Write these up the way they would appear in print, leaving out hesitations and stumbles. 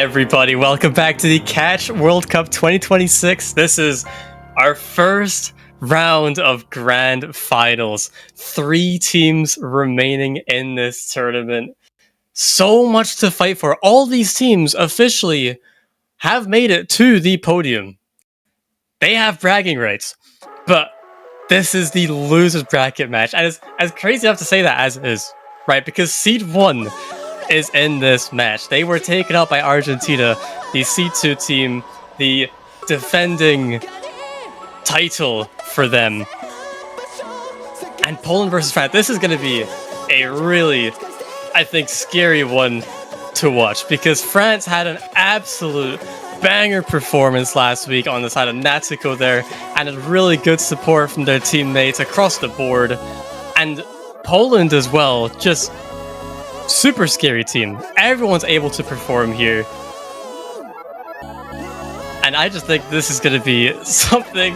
everybody, welcome back to the Catch World Cup 2026. This is our first round of grand finals. 3 teams remaining in this tournament. So much to fight for. All these teams officially have made it to the podium. They have bragging rights, but this is the losers bracket match. And it's as crazy enough to say that as it is, right? Because Seed 1 is in this match. They were taken out by Argentina, the C2 team, the defending title for them. And Poland versus France. This is going to be a really, I think, scary one to watch, because France had an absolute banger performance last week on the side of Natsuko there, and a really good support from their teammates across the board. And Poland as well, just super scary team. Everyone's able to perform here. And I just think this is going to be something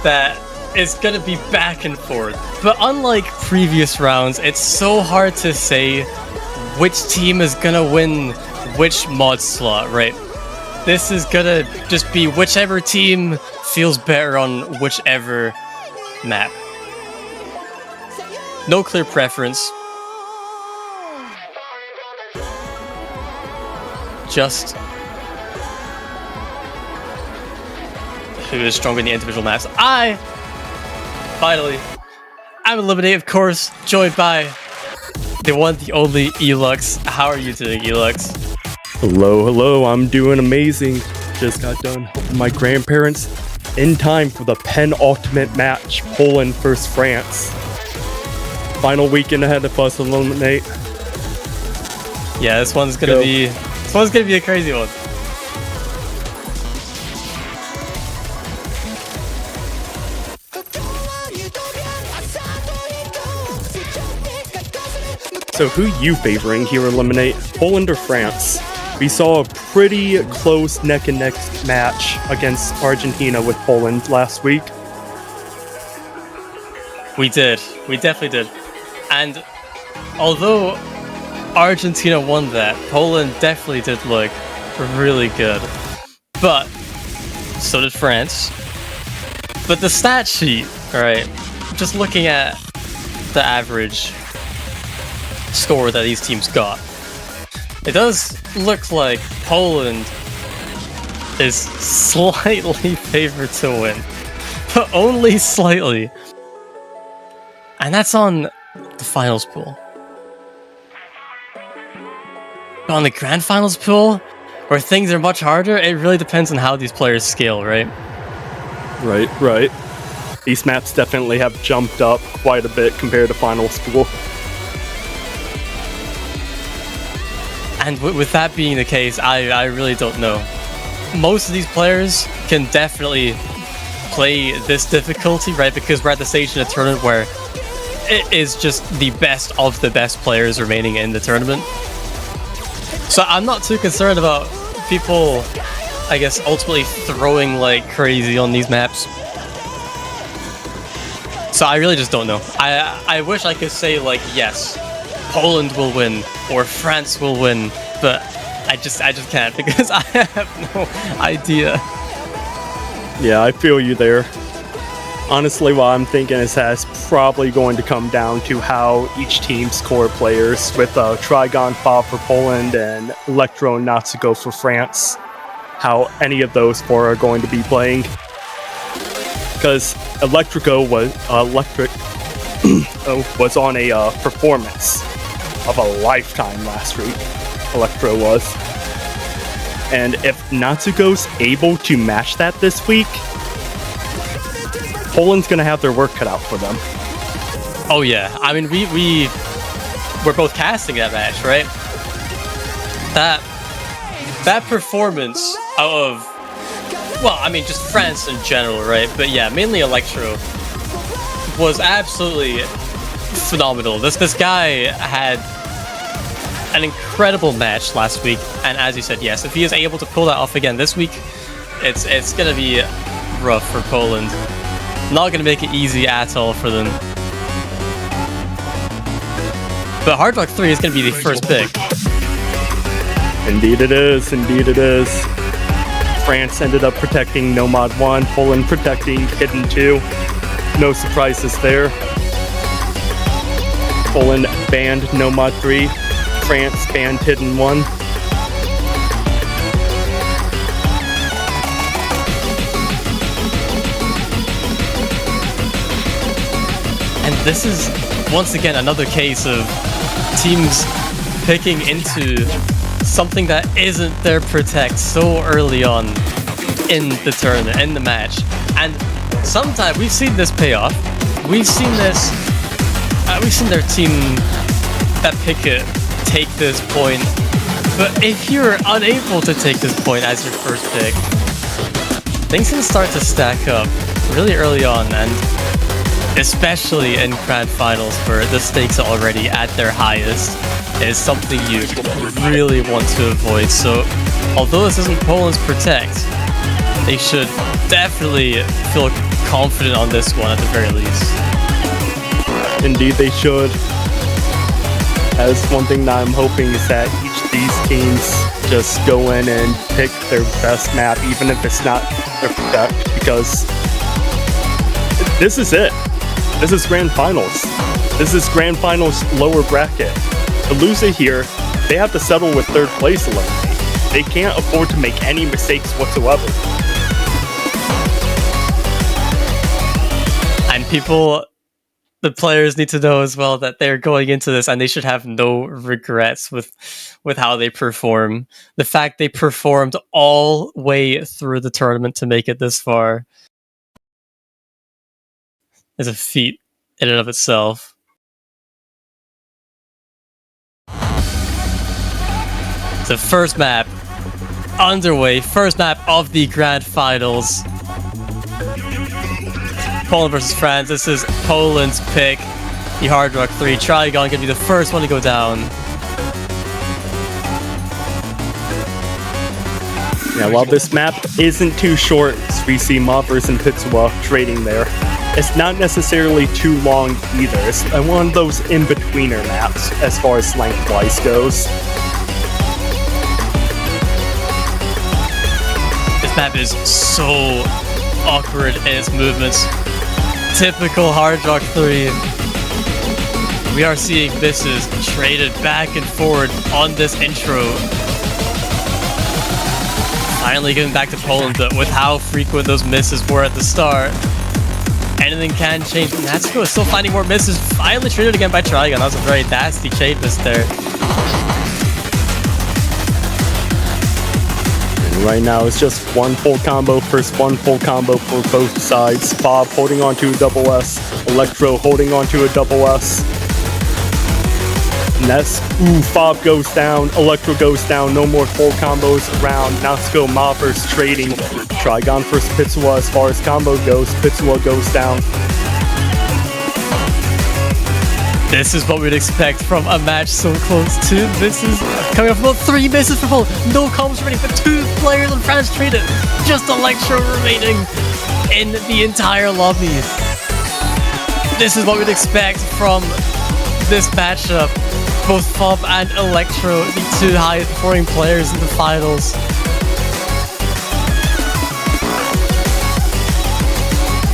that is going to be back and forth. But unlike previous rounds, it's so hard to say which team is going to win which mod slot, right? This is going to just be whichever team feels better on whichever map. No clear preference. Just who is stronger in the individual maps. Finally, I'm eliminated, of course, joined by the one, the only Elux. How are you doing, Elux? Hello, I'm doing amazing. Just got done helping my grandparents in time for the penultimate match, Poland versus France. Final weekend ahead of us, eliminate. Yeah, this one's gonna be a crazy one. So who you favoring here, eliminate? Poland or France? We saw a pretty close neck and neck match against Argentina with Poland last week. We definitely did. And although Argentina won that, Poland definitely did look really good. But so did France. But the stat sheet, alright, just looking at the average score that these teams got, it does look like Poland is slightly favored to win. But only slightly. And that's on the finals pool. But on the grand finals pool, where things are much harder, it really depends on how these players scale, right? Right. These maps definitely have jumped up quite a bit compared to finals pool. And with that being the case, I really don't know. Most of these players can definitely play this difficulty, right? Because we're at the stage in a tournament where it is just the best of the best players remaining in the tournament. So I'm not too concerned about people, I guess, ultimately throwing like crazy on these maps. So I really just don't know. I wish I could say like, yes, Poland will win or France will win, but I just can't, because I have no idea. Yeah, I feel you there. Honestly, what I'm thinking is that it's probably going to come down to how each team's core players, with Trigon Fa for Poland and Electro and Natsuko for France, how any of those 4 are going to be playing. Because Electrico was on a performance of a lifetime last week. Electro was. And if Natsuko's able to match that this week, Poland's gonna have their work cut out for them. Oh yeah, I mean we're both casting that match, right? That performance of, well, I mean just France in general, right? But yeah, mainly Electro was absolutely phenomenal. This guy had an incredible match last week, and as you said, yes, if he is able to pull that off again this week, it's gonna be rough for Poland. Not gonna make it easy at all for them. But Hard Rock 3 is gonna be the first pick. Indeed it is, indeed it is. France ended up protecting Nomad 1, Poland protecting Hidden 2. No surprises there. Poland banned Nomad 3, France banned Hidden 1. And this is, once again, another case of teams picking into something that isn't their protect so early on in the tournament, in the match. And sometimes we've seen this pay off. We've seen this, we've seen their team that pick it take this point. But if you're unable to take this point as your first pick, things can start to stack up really early on, and especially in grand finals where the stakes are already at their highest, is something you really want to avoid. So although this isn't Poland's protect, they should definitely feel confident on this one at the very least. Indeed they should. As one thing that I'm hoping is that each of these teams just go in and pick their best map, even if it's not their protect, because this is it. This is grand finals. This is grand finals lower bracket. The loser here, they have to settle with third place eliminate. They can't afford to make any mistakes whatsoever. And the players need to know as well that they're going into this and they should have no regrets with how they perform. The fact they performed all way through the tournament to make it this far is a feat in and of itself. The first map underway, first map of the grand finals. Poland versus France. This is Poland's pick. The Hard Rock 3. Trigon gonna be the first one to go down. Yeah, while this map isn't too short, we see Mobbers and Pitsua trading there. It's not necessarily too long either. It's one of those in-betweener maps as far as lengthwise goes. This map is so awkward in its movements. Typical Hard Rock 3. We are seeing misses traded back and forward on this intro. Finally getting back to Poland, but with how frequent those misses were at the start, anything can change. Natsuko is still finding more misses. Finally traded again by Trigon. That was a very nasty trade miss there. And right now it's just one full combo versus one full combo for both sides. Bob holding onto a double S. Electro holding onto a double S. Ness, Fob goes down, Electro goes down, no more full combos around. Natsuko, Mobbers trading. Trigon versus Pitsua as far as combo goes. Pitsua goes down. This is what we'd expect from a match so close to misses. Coming off about 3 misses for Poland. No combos remaining, but 2 players in France traded. Just Electro remaining in the entire lobby. This is what we'd expect from this matchup. Both Fob and Electro, the 2 highest performing players in the finals.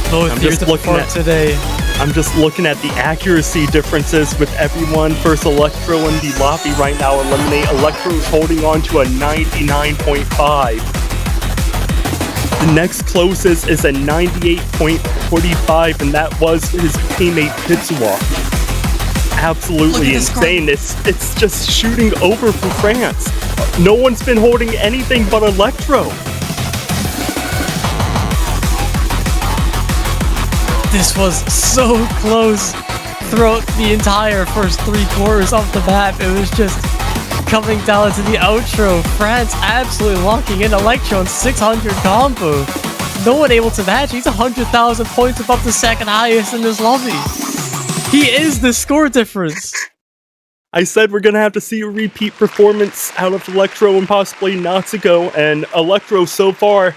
Both here to perform today. I'm just looking at the accuracy differences with everyone. First Electro in the lobby right now. Eliminate. Electro's holding on to a 99.5. The next closest is a 98.45, and that was his teammate Pitsua. Absolutely insane. It's just shooting over for France. No one's been holding anything but Electro. This was so close throughout the entire first 3 quarters of the map. It was just coming down to the outro. France absolutely locking in Electro on 600 combo. No one able to match. He's 100,000 points above the second highest in this lobby. He is the score difference. I said we're gonna have to see a repeat performance out of Electro and possibly Natsuko, and Electro so far,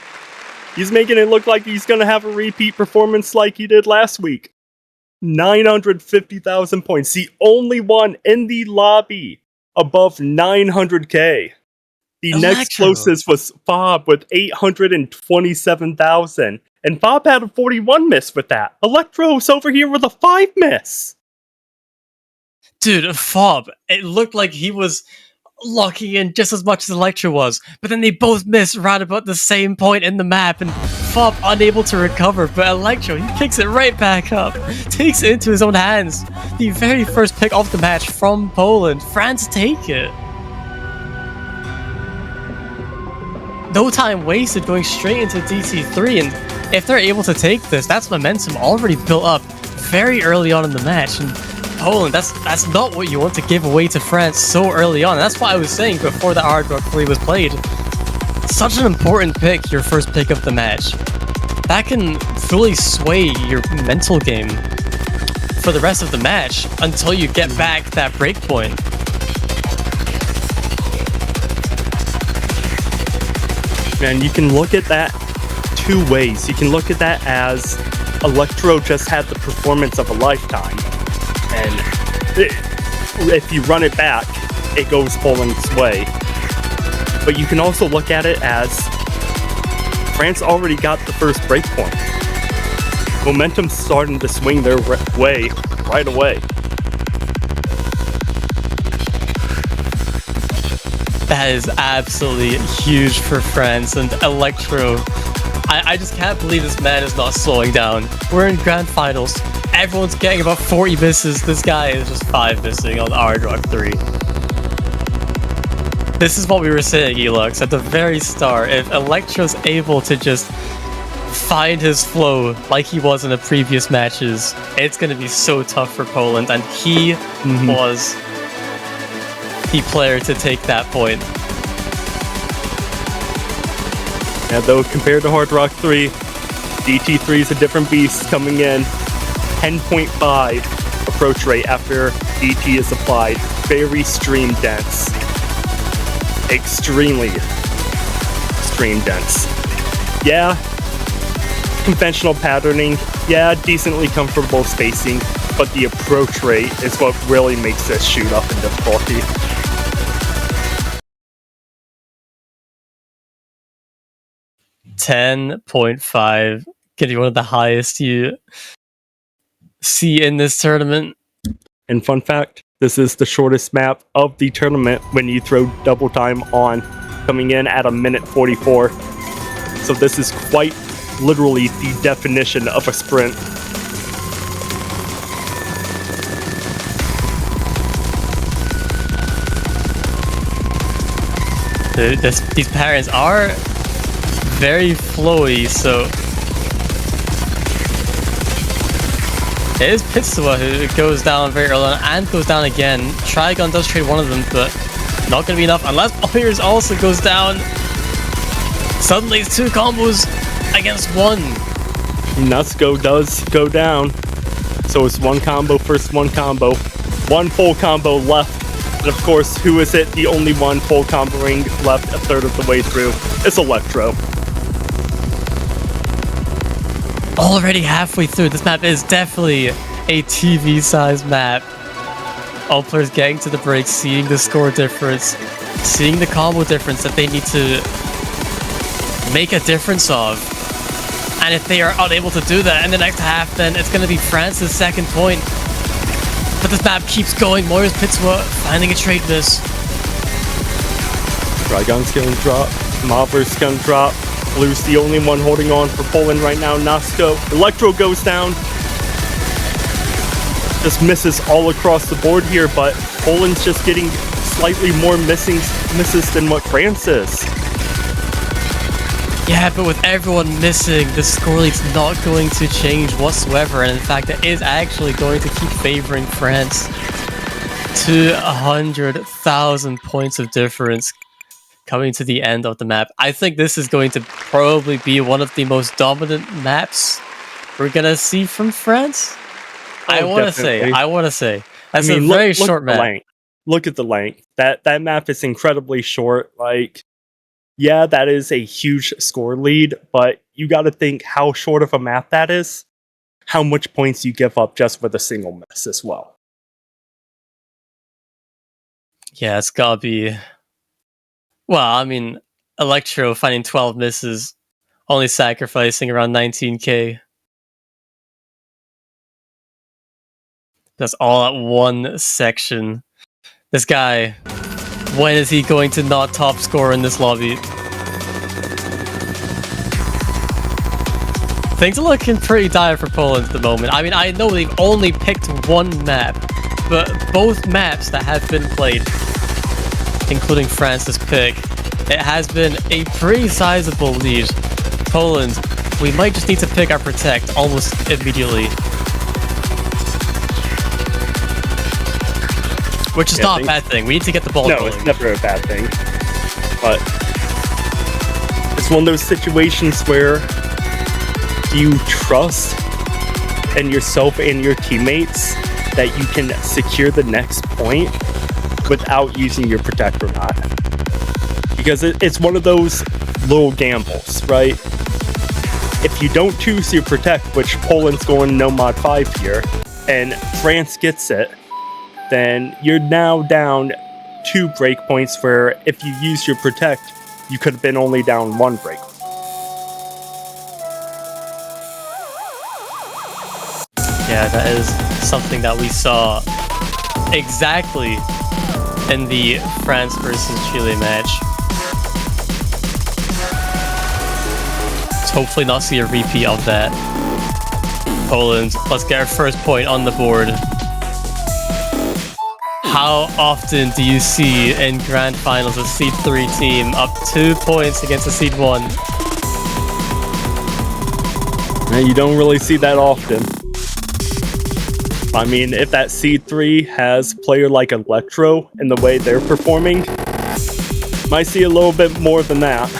he's making it look like he's gonna have a repeat performance like he did last week. 950,000 points, the only one in the lobby above 900k. The next closest was Fob with 827,000. And Fob had a 41 miss with that. Electro's over here with a 5 miss. Dude, Fob, it looked like he was locking in just as much as Electro was, but then they both missed right about the same point in the map, and Fob unable to recover, but Electro, he picks it right back up, takes it into his own hands. The very first pick of the match from Poland. France take it. No time wasted, going straight into DT3, and if they're able to take this, that's momentum already built up very early on in the match, and Poland, that's not what you want to give away to France so early on. And that's what I was saying before the Hard Rock 3 was played. Such an important pick, your first pick of the match. That can fully sway your mental game for the rest of the match until you get back that break point. And you can look at that two ways. You can look at that as Electro just had the performance of a lifetime. And if you run it back, it goes Poland's way. But you can also look at it as France already got the first break point. Momentum's starting to swing their way right away. That is absolutely huge for France, and Electro. I just can't believe this man is not slowing down. We're in grand finals. Everyone's getting about 40 misses. This guy is just 5 missing on Hard Rock 3. This is what we were saying, Elux, at the very start. If Electro's able to just find his flow like he was in the previous matches, it's going to be so tough for Poland, and he was the player to take that point. Yeah, though, compared to Hard Rock 3, DT3 is a different beast coming in. 10.5 approach rate after DT is applied. Very stream dense. Extremely stream dense. Yeah, conventional patterning. Yeah, decently comfortable spacing. But the approach rate is what really makes this shoot up in difficulty. $10.5 can be one of the highest you see in this tournament. And fun fact, this is the shortest map of the tournament when you throw double time on, coming in at 1:44. So this is quite literally the definition of a sprint. These patterns are very flowy, so it is Pitsuwa who goes down very early on and goes down again. Trigon does trade one of them, but not going to be enough unless Boyers also goes down. Suddenly it's 2 combos against 1. Nusco does go down. So it's 1 combo, first 1 combo. 1 full combo left. And of course, who is it? The only one full comboing left a third of the way through. It's Electro. Already halfway through, this map is definitely a TV-sized map. All players getting to the break, seeing the score difference, seeing the combo difference that they need to make a difference of. And if they are unable to do that in the next half, then it's going to be France's second point. But this map keeps going. Moyers Pitsuwa finding a trade miss. Trigon's gonna drop. Mobber's gonna drop. Blue's the only one holding on for Poland right now. Nusco. Electro goes down. Just misses all across the board here, but Poland's just getting slightly more misses than what France is. Yeah, but with everyone missing, the score lead's not going to change whatsoever, and in fact, it is actually going to keep favoring France to 100,000 points of difference coming to the end of the map. I think this is going to probably be one of the most dominant maps we're gonna see from France. I want to say. That's a very short map. Look at the length. That map is incredibly short. Like, yeah, that is a huge score lead, but you got to think how short of a map that is, how much points you give up just with a single miss as well. Yeah, it's gotta be Well, I mean, Electro finding 12 misses, only sacrificing around 19k. That's all at one section. This guy, when is he going to not top score in this lobby? Things are looking pretty dire for Poland at the moment. I mean, I know they've only picked one map, but both maps that have been played, including France's pick, it has been a pretty sizable lead. Poland, we might just need to pick our Protect almost immediately. Which is not a bad thing. We need to get the ball rolling. No, it's never a bad thing. But it's one of those situations where you trust in yourself and your teammates that you can secure the next point without using your Protect or not. Because it's one of those little gambles, right? If you don't choose your Protect, which Poland's going no mod 5 here, and France gets it, then you're now down 2 breakpoints where if you use your Protect, you could have been only down 1 break. Yeah, that is something that we saw exactly in the France versus Chile match. Let's hopefully not see a repeat of that. Poland, let's get our first point on the board. How often do you see in Grand Finals a Seed 3 team up 2 points against a Seed 1? And you don't really see that often. I mean, if that Seed 3 has a player like Electro in the way they're performing, might see a little bit more than that.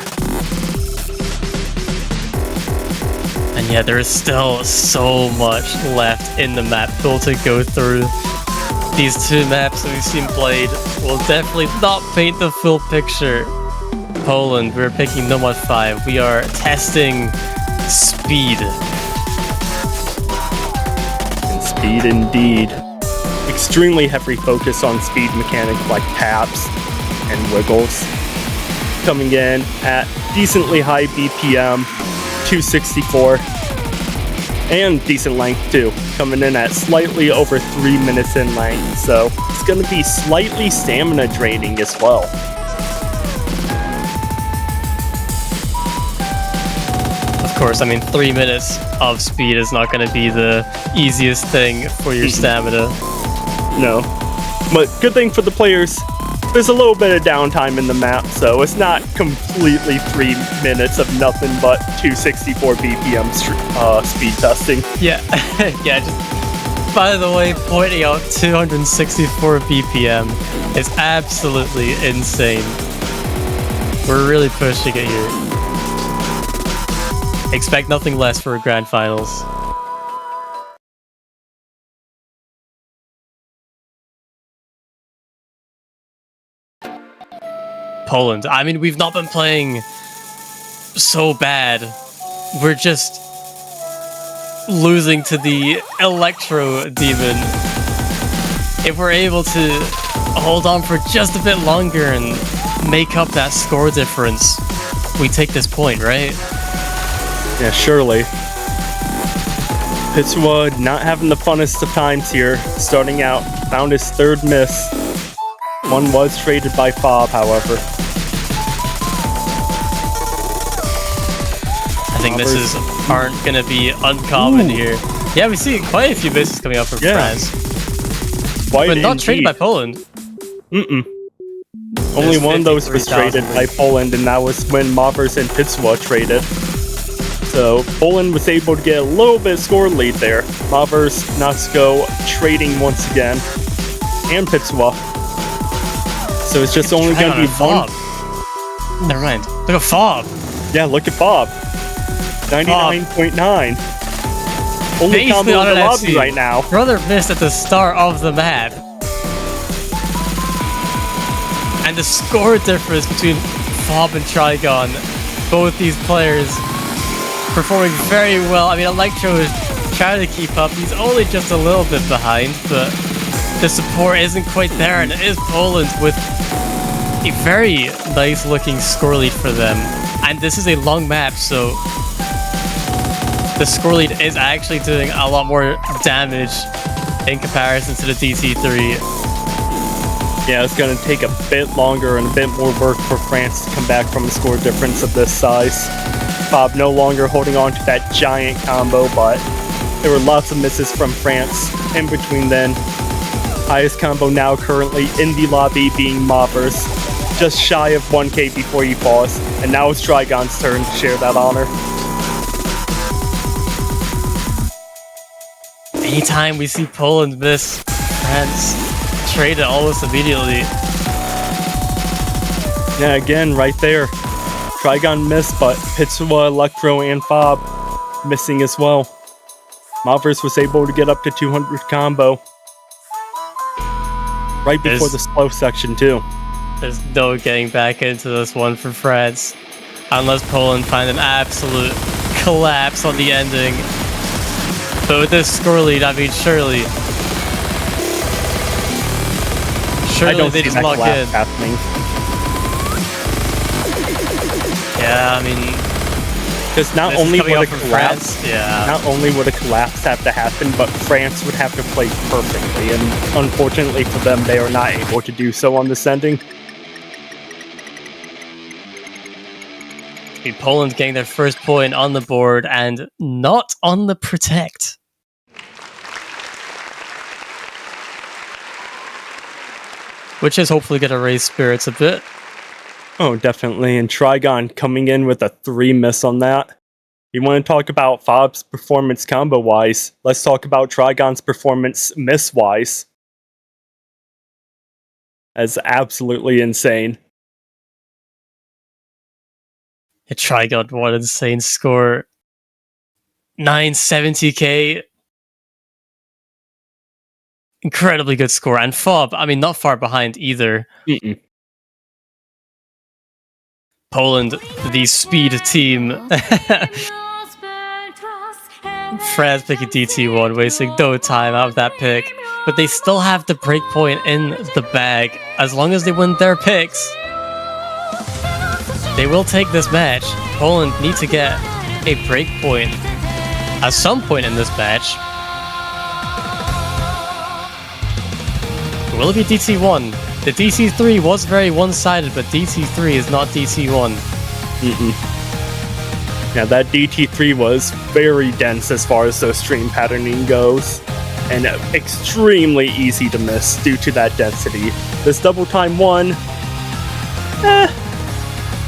And yeah, there is still so much left in the map pool to go through. These 2 maps that we've seen played will definitely not paint the full picture. Poland, we're picking no mod 5. We are testing speed. Speed indeed. Extremely heavy focus on speed mechanics like taps and wiggles. Coming in at decently high BPM, 264. And decent length too. Coming in at slightly over 3 minutes in length. So it's going to be slightly stamina draining as well. Of course, I mean, 3 minutes of speed is not going to be the easiest thing for your stamina. No. But good thing for the players, there's a little bit of downtime in the map, so it's not completely 3 minutes of nothing but 264 BPM speed testing. Yeah, yeah, just by the way, pointing out 264 BPM is absolutely insane. We're really pushing it here. Expect nothing less for Grand Finals. Poland. I mean, we've not been playing so bad. We're just losing to the Electro Demon. If we're able to hold on for just a bit longer and make up that score difference, we take this point, right? Yeah, surely. Pittswood not having the funnest of times here. Starting out, found his 3rd miss. One was traded by Fob, however. I think misses aren't going to be uncommon here. Yeah, we see quite a few misses coming up from France. But not traded by Poland. Only one of those was traded by Poland, and that was when Mavers and Pittswood traded. So Poland was able to get a little bit of score lead there. Mavers, Natsuko trading once again. And Pittswood. So it's just only going to be one. Never mind. Look at Fob. Yeah, look at Bob. 99.9. Only combo in the lobby right now. Brother missed at the start of the map. And the score difference between Fob and Trigon, both these players performing very well. I mean, Electro is trying to keep up. He's only just a little bit behind, but the support isn't quite there, and it is Poland with a very nice looking score lead for them. And this is a long map, so the score lead is actually doing a lot more damage in comparison to the DT3. Yeah, it's going to take a bit longer and a bit more work for France to come back from a score difference of this size. Bob no longer holding on to that giant combo, but there were lots of misses from France in between then. Highest combo now currently in the lobby being Moppers, just shy of 1k before he falls, and now it's Trigon's turn to share that honor. Anytime we see Poland miss, France trade it almost immediately. Yeah, again, right there. Trigon missed, but Pitsua, Electro, and Fob missing as well. Moppers was able to get up to 200 combo. Right before the slow section, too. There's no getting back into this one for France. Unless Poland find an absolute collapse on the ending. But with this score lead, I mean, surely I don't they see just that lock in. happening. Yeah, I mean, because not only would a collapse, yeah, not only would a collapse have to happen, but France would have to play perfectly, and unfortunately for them, they are not able to do so on this ending. Poland getting their first point on the board and not on the protect. Which is hopefully going to raise spirits a bit. Oh, definitely. And Trigon coming in with a 3 miss on that. You want to talk about Fob's performance combo-wise? Let's talk about Trigon's performance miss-wise. That's absolutely insane. Trigon, what an insane score. 970k. Incredibly good score. And Fob, I mean, not far behind either. Poland, the speed team. France picking DT1, wasting no time out of that pick. But they still have the breakpoint in the bag. As long as they win their picks, they will take this match. Poland need to get a breakpoint at some point in this match. Will it be DT1? The DT3 was very one-sided, but DT3 is not DT1. Yeah, that DT3 was very dense as far as the stream patterning goes, and extremely easy to miss due to that density. This double time one,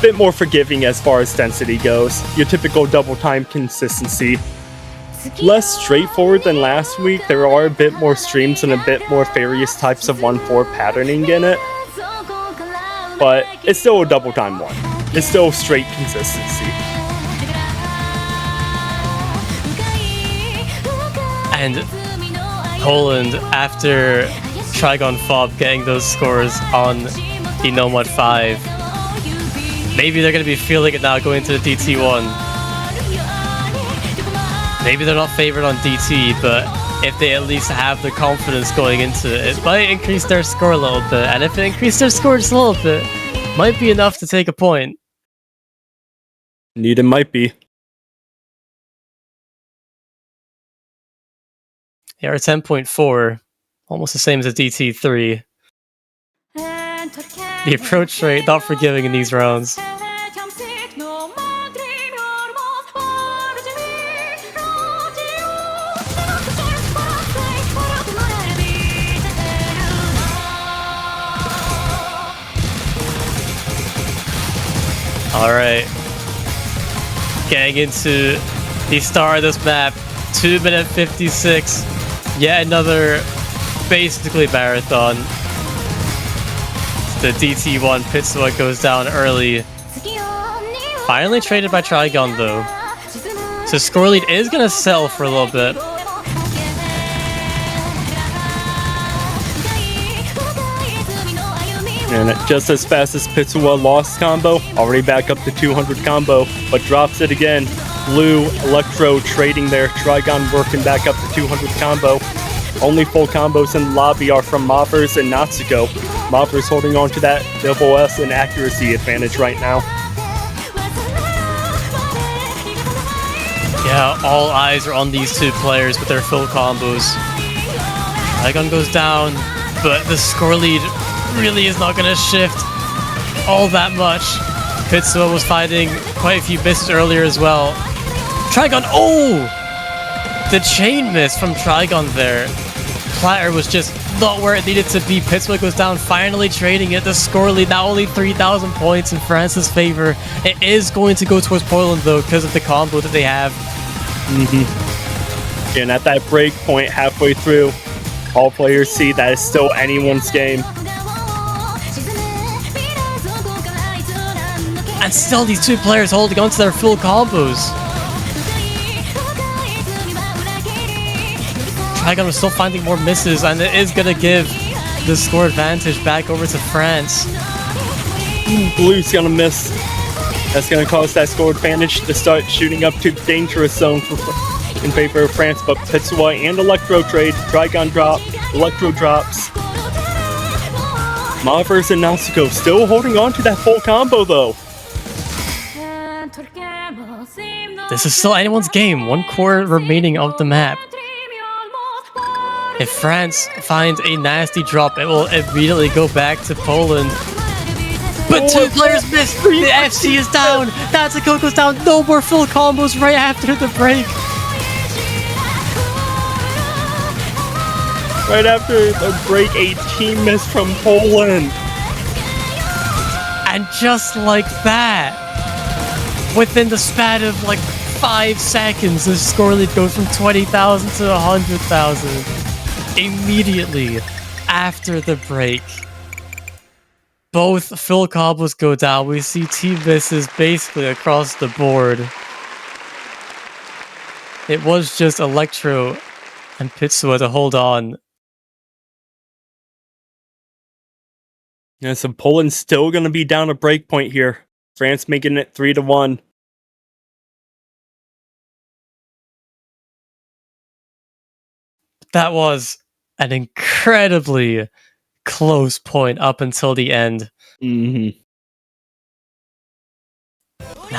bit more forgiving as far as density goes. Your typical double time consistency. Less straightforward than last week. There are a bit more streams and a bit more various types of 1-4 patterning in it. But it's still a double time one. It's still straight consistency. And Poland, after Trigon Fob getting those scores on the Nomad 5, maybe they're going to be feeling it now going to the DT1. Maybe they're not favored on DT, but if they at least have the confidence going into it, it might increase their score a little bit. And if it increased their score just a little bit, might be enough to take a point. Indeed, it might be. They are 10.4, almost the same as a DT3. The approach rate not forgiving in these rounds. Alright, getting into the star of this map, 2-minute 56, yet another basically marathon. The DT1 Pitsua goes down early. Finally traded by Trigon though. So score lead is going to settle for a little bit. And just as fast as Pitsua lost combo, already back up to 200 combo, but drops it again. Blue, Electro trading there, Trigon working back up to 200 combo. Only full combos in the lobby are from Moffers and Natsuko. Moffers holding on to that double S and accuracy advantage right now. Yeah, all eyes are on these two players with their full combos. Trigon goes down, but the score lead really is not going to shift all that much. Pitsuo was fighting quite a few misses earlier as well. Trigon, oh! The chain miss from Trigon there. Platter was just not where it needed to be. Pittsburgh goes down, finally trading it. The score lead now only 3,000 points in France's favor. It is going to go towards Poland though because of the combo that they have. And at that break point halfway through, all players see that it's still anyone's game. And still these two players holding on to their full combos. Trigon was still finding more misses, and it is going to give the score advantage back over to France. Blue's going to miss. That's going to cause that score advantage to start shooting up to the dangerous zone in favor of France, but Pitsuo and Electro trade. Trigon drop, Electro drops. Moffers and Natsuko still holding on to that full combo though. This is still anyone's game, one core remaining of the map. If France finds a nasty drop, it will immediately go back to Poland. But two players missed! The FC is down! Natsuko goes down! No more full combos right after the break! Right after the break, a team miss from Poland. And just like that, within the span of like 5 seconds, the score lead goes from 20,000 to 100,000. Immediately after the break, both full combos go down. We see team misses basically across the board. It was just Electro and Pitsuo to hold on. Yeah, so Poland's still going to be down a break point here. France making it 3-1. That was an incredibly close point up until the end. That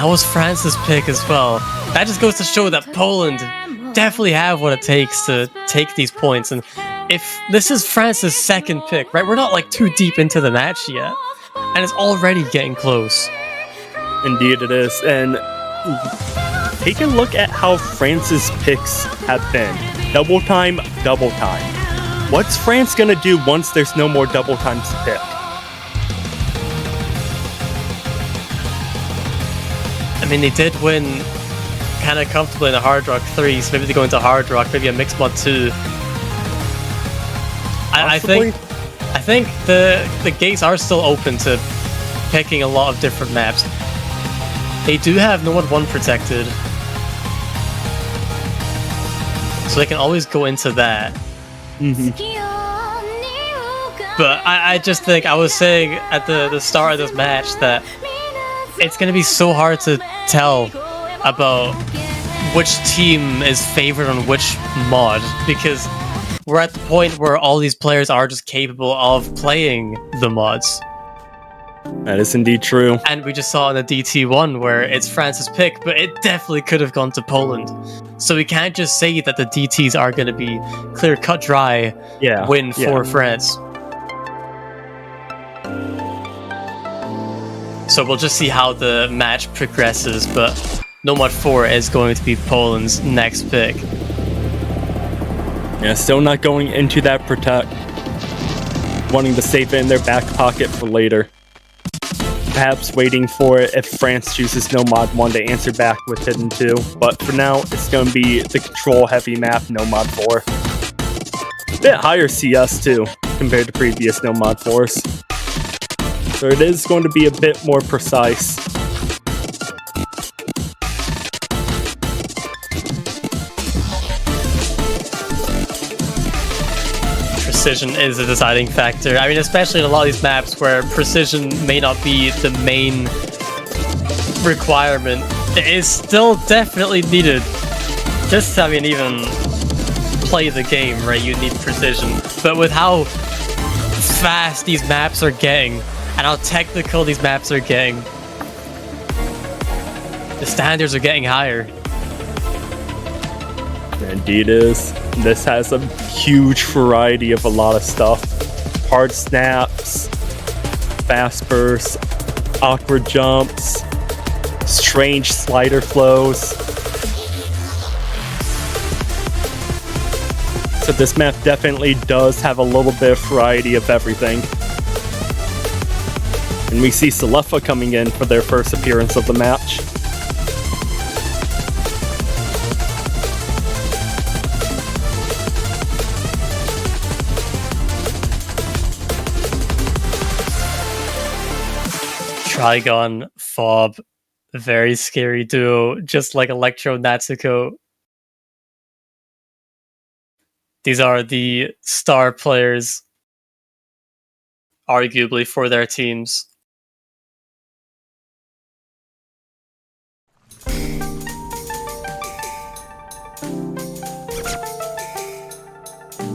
was France's pick as well. That just goes to show that Poland definitely have what it takes to take these points. And if this is France's second pick, right? We're not like too deep into the match yet. And it's already getting close. Indeed it is. And take a look at how France's picks have been. Double time, double time. What's France gonna do once there's no more double times to pick? I mean, they did win kind of comfortably in a Hard Rock 3, so maybe they go into Hard Rock, maybe a Mixed Mod 2. I think the gates are still open to picking a lot of different maps. They do have Nomad 1 protected, so they can always go into that. But I just think, I was saying at the start of this match that it's going to be so hard to tell about which team is favored on which mod, because we're at the point where all these players are just capable of playing the mods. That is indeed true. And we just saw in the DT1 where it's France's pick, but it definitely could have gone to Poland. So we can't just say that the DTs are going to be clear-cut dry win for France. So we'll just see how the match progresses, but Nomad 4 is going to be Poland's next pick. Yeah, still not going into that protect. Wanting to save it in their back pocket for later. Perhaps waiting for it if France chooses Nomad 1 to answer back with Hidden 2. But for now, it's going to be the control-heavy map, Nomad 4. A bit higher CS too, compared to previous Nomad 4s. So it is going to be a bit more precise. Precision is a deciding factor. I mean, especially in a lot of these maps where precision may not be the main requirement, it is still definitely needed. Just, I mean, even play the game, right? You need precision. But with how fast these maps are getting, and how technical these maps are getting, the standards are getting higher. Indeed is. This has a huge variety of a lot of stuff. Hard snaps, fast bursts, awkward jumps, strange slider flows. So this map definitely does have a little bit of variety of everything. And we see Selefa coming in for their first appearance of the match. Trigon, Fob, very scary duo, just like Electro, Natsuko. These are the star players, arguably, for their teams.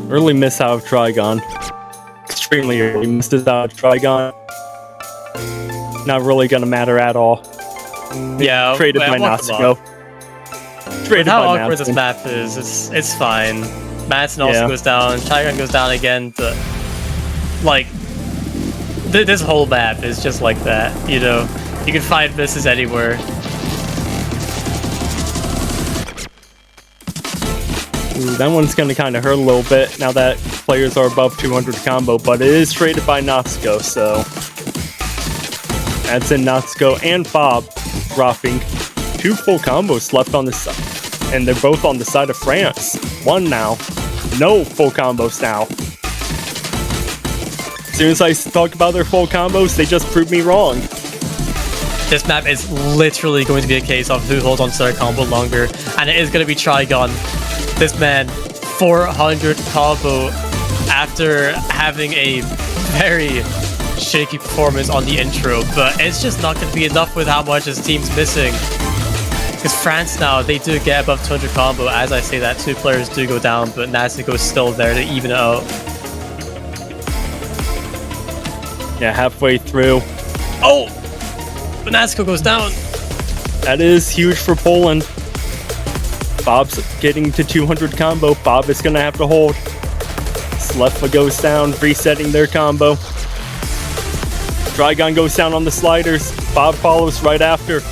Early miss out of Trigon. Extremely early misses out of Trigon. Not really gonna matter at all. Yeah, traded by Natsuko. Traded how by awkward this map is, it's fine. Madsen also goes down, Trigon goes down again, but like this whole map is just like that, you know? You can find misses anywhere. Ooh, that one's gonna kinda hurt a little bit now that players are above 200 combo, but it is traded by Natsuko, so that's in Natsuko and Fob dropping 2 full combos left on the side. And they're both on the side of France. 1 now. No full combos now. As soon as I talk about their full combos, they just proved me wrong. This map is literally going to be a case of who holds on to their combo longer. And it is going to be Trigon. This man, 400 combo after having a very shaky performance on the intro, but it's just not going to be enough with how much his team's missing. Because France now, they do get above 200 combo. As I say that, 2 players do go down, but Natsuko's still there to even it out. Yeah, halfway through. Oh! But Natsuko goes down. That is huge for Poland. Bob's getting to 200 combo. Bob is going to have to hold. Selefa goes down, resetting their combo. Trigon goes down on the sliders. Bob follows right after.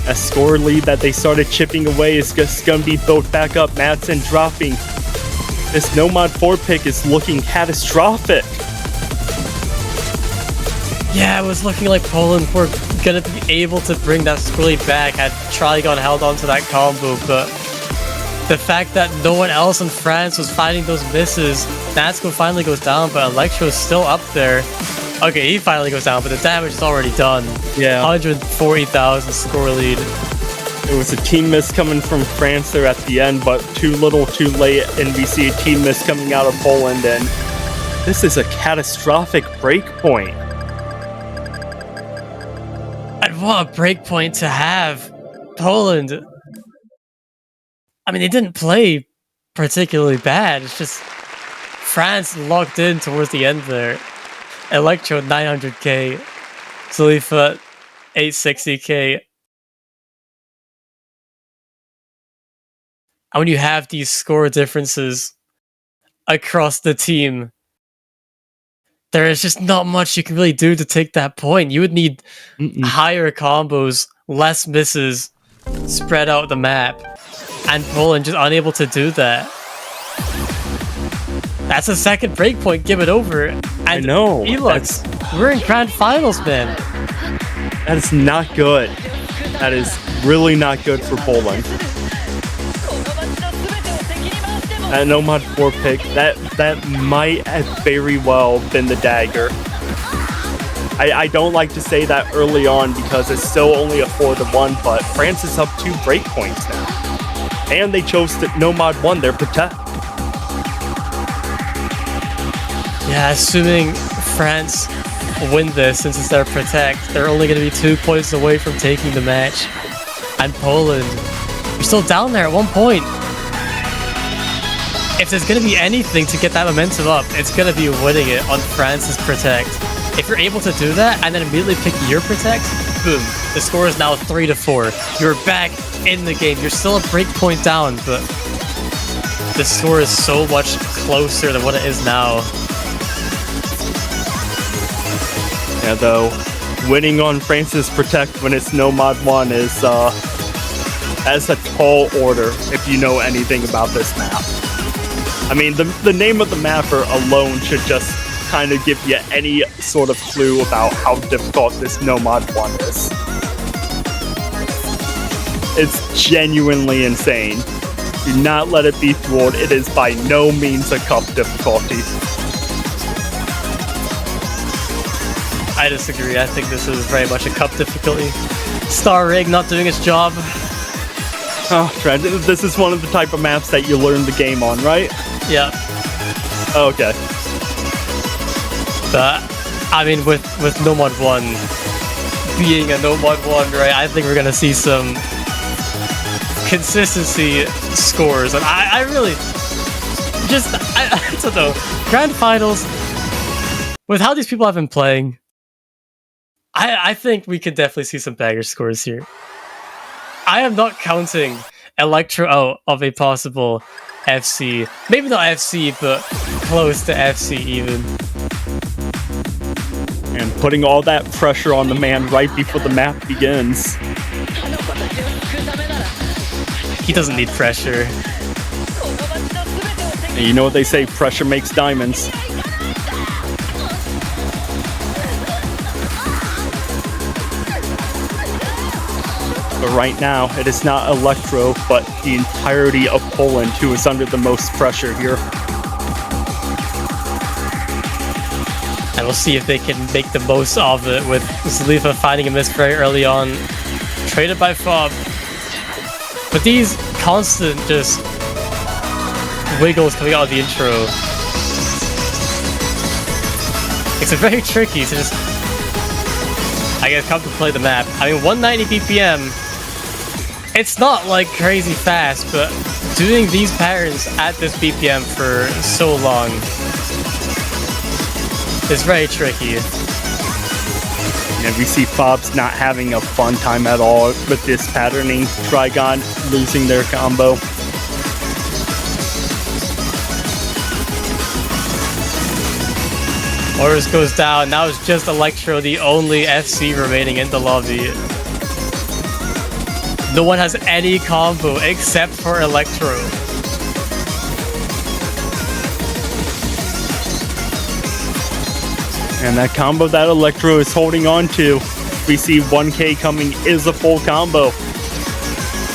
A score lead that they started chipping away is just going to be built back up. Madsen dropping. This no-mod 4 pick is looking catastrophic. Yeah, it was looking like Poland were going to be able to bring that score lead back had Trigon held on to that combo, but the fact that no one else in France was finding those misses, Natsuko finally goes down, but Electro's still up there. Okay, he finally goes down, but the damage is already done. Yeah. 140,000 score lead. It was a team miss coming from France there at the end, but too little, too late, and we see a team miss coming out of Poland, and this is a catastrophic breakpoint. And what a breakpoint to have. Poland. I mean, they didn't play particularly bad. It's just France locked in towards the end there. Electro 900k, Selefa 860k. And when you have these score differences across the team, there is just not much you can really do to take that point. You would need higher combos, less misses, spread out the map. And Poland just unable to do that. That's a second breakpoint, give it over. And I know. Elux, we're in grand finals, man. That is not good. That is really not good for Poland. That no-mod 4 pick, that might have very well been the dagger. I don't like to say that early on because it's still only a 4-1, but France is up 2 breakpoints now. And they chose to no-mod 1 their protect. Yeah, assuming France win this, since it's their protect, they're only going to be 2 points away from taking the match. And Poland, you're still down there at 1 point. if there's going to be anything to get that momentum up, it's going to be winning it on France's Protect. If you're able to do that and then immediately pick your Protect, boom, the score is now 3-4. You're back in the game. You're still a break point down, but the score is so much closer than what it is now. Yeah, though, winning on France's Protect when it's no mod 1 is as a tall order if you know anything about this map. I mean, the name of the map alone should just kind of give you any sort of clue about how difficult this no mod 1 is. It's genuinely insane. Do not let it be fooled. It is by no means a cup difficulty. I disagree. I think this is very much a cup difficulty. Star Rig not doing its job. Oh, Trent, this is one of the type of maps that you learn the game on, right? Yeah. Okay. But, I mean, with no mod 1 being a no mod 1, right, I think we're going to see some consistency scores. And I really just, I don't know. Grand Finals, with how these people have been playing, I think we could definitely see some banger scores here. I am not counting Electro out of a possible FC. Maybe not FC, but close to FC even. And putting all that pressure on the man right before the map begins. He doesn't need pressure. And you know what they say, pressure makes diamonds. But right now, it is not Electro, but the entirety of Poland who is under the most pressure here. And we'll see if they can make the most of it with Zalifa finding a miss very early on. Traded by Fob. But these constant just wiggles coming out of the intro. It's very tricky to just, I guess, come to play the map. I mean, 190 BPM. It's not like crazy fast, but doing these patterns at this BPM for so long is very tricky. And we see Fobs not having a fun time at all with this patterning. Trigon losing their combo. Orders goes down. Now it's just Electro, the only FC remaining in the lobby. No one has any combo except for Electro. And that combo that Electro is holding on to, we see 1K coming is a full combo.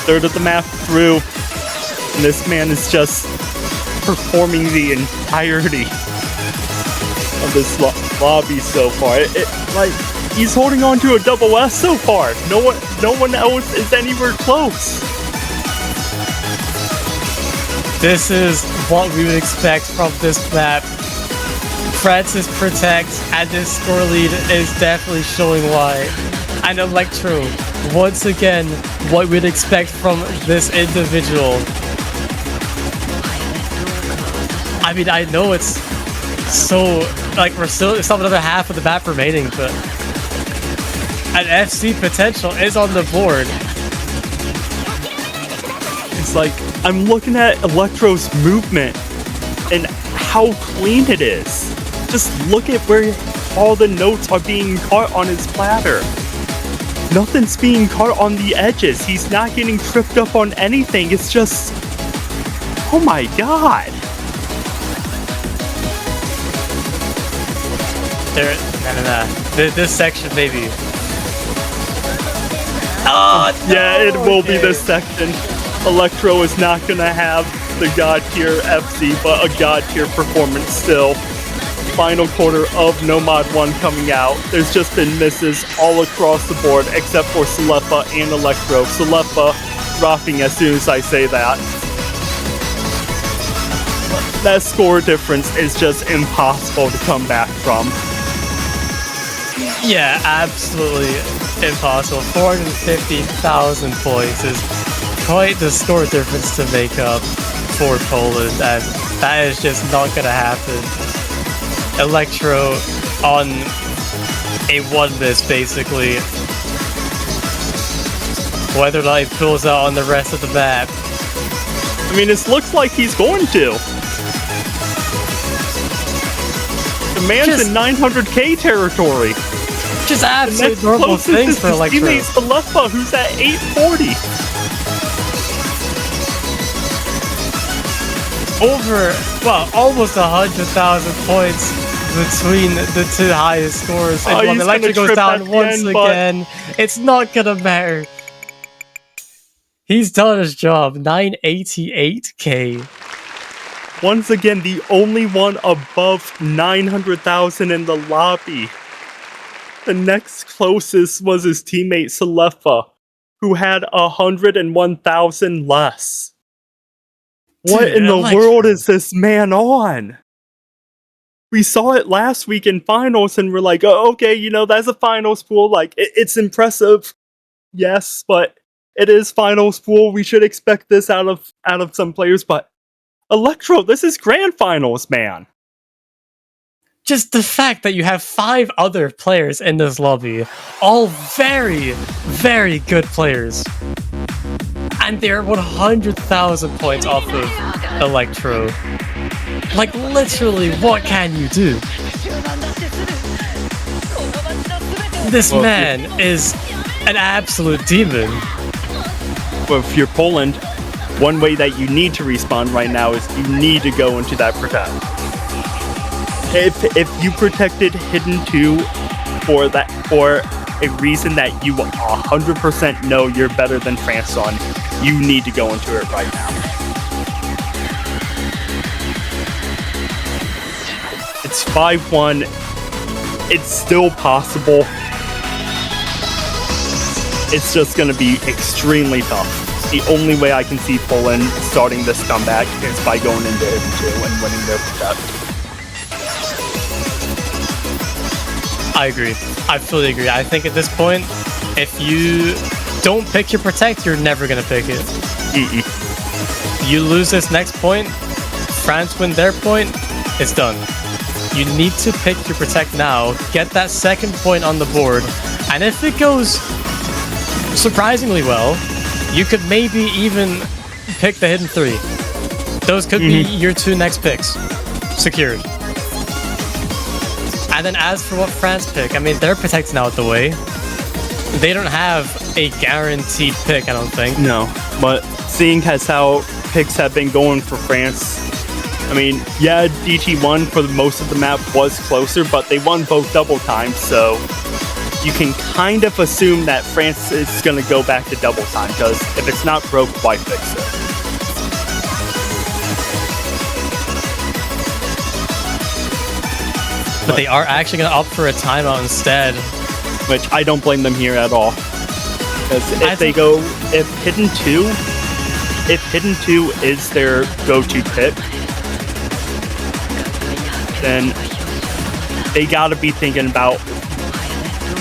Third of the map through. And this man is just performing the entirety of this lobby so far. Like, he's holding on to a double S so far. No one else is anywhere close. This is what we would expect from this map. France's Protect and this score lead is definitely showing why. And Electro, once again, what we'd expect from this individual. I mean, I know it's so, like, it's not another half of the map remaining, but an FC potential is on the board. It's like, I'm looking at Electro's movement and how clean it is. Just look at where all the notes are being caught on his platter. Nothing's being caught on the edges. He's not getting tripped up on anything. It's just, oh my god. No. This section, maybe. Oh, no, yeah, it will be this section. Electro is not gonna have the god tier FC, but a god tier performance still. Final quarter of No Mod 1 coming out. There's just been misses all across the board, except for Zalifa and Electro. Zalifa dropping as soon as I say that. That score difference is just impossible to come back from. Yeah, absolutely impossible. 450,000 points is quite the score difference to make up. for Poland, and that is just not gonna happen. Electro on a 1-miss, basically. Whether or not he pulls out on the rest of the map. I mean, it looks like he's going to. The man's in 900k territory. Just absolute normal things for Electro. Teammates Synestia, who's at 840. Almost 100,000 points between the two highest scores. And when Electro goes down once again, it's not gonna matter. He's done his job. 988k. Once again, the only one above 900,000 in the lobby. The next closest was his teammate Synestia, who had 101,000 less. What in the world is this man on? We saw it last week in finals and we're like, oh, okay, you know, that's a finals pool. Like, it's impressive. Yes, but it is finals pool. We should expect this out of some players. But Electro, this is grand finals, man. Just the fact that you have 5 other players in this lobby, all very, very good players. And they're 100,000 points off of Electro. Like, literally, what can you do? This man is an absolute demon. Well, if you're Poland, one way that you need to respawn right now is you need to go into that protect. If you protected Hidden 2 for a reason that you 100% know you're better than France on, you need to go into it right now. It's 5-1. It's still possible. It's just going to be extremely tough. The only way I can see Poland starting this comeback is by going into Hidden 2 and winning their protect. I agree. I fully agree. I think at this point, if you don't pick your protect, you're never going to pick it. You lose this next point, France win their point, it's done. You need to pick your protect now, get that second point on the board, and if it goes surprisingly well, you could maybe even pick the Hidden 3. Those could be your 2 next picks. Secured. And then as for what France pick, I mean, their protect's now out the way. They don't have a guaranteed pick, I don't think. No, but seeing as how picks have been going for France, I mean, yeah, DT1 for most of the map was closer, but they won both double time, so you can kind of assume that France is going to go back to double time, because if it's not broke, why fix it? But they are actually going to opt for a timeout instead. Which I don't blame them here at all. Because if Hidden 2 is their go-to pick, then they gotta be thinking about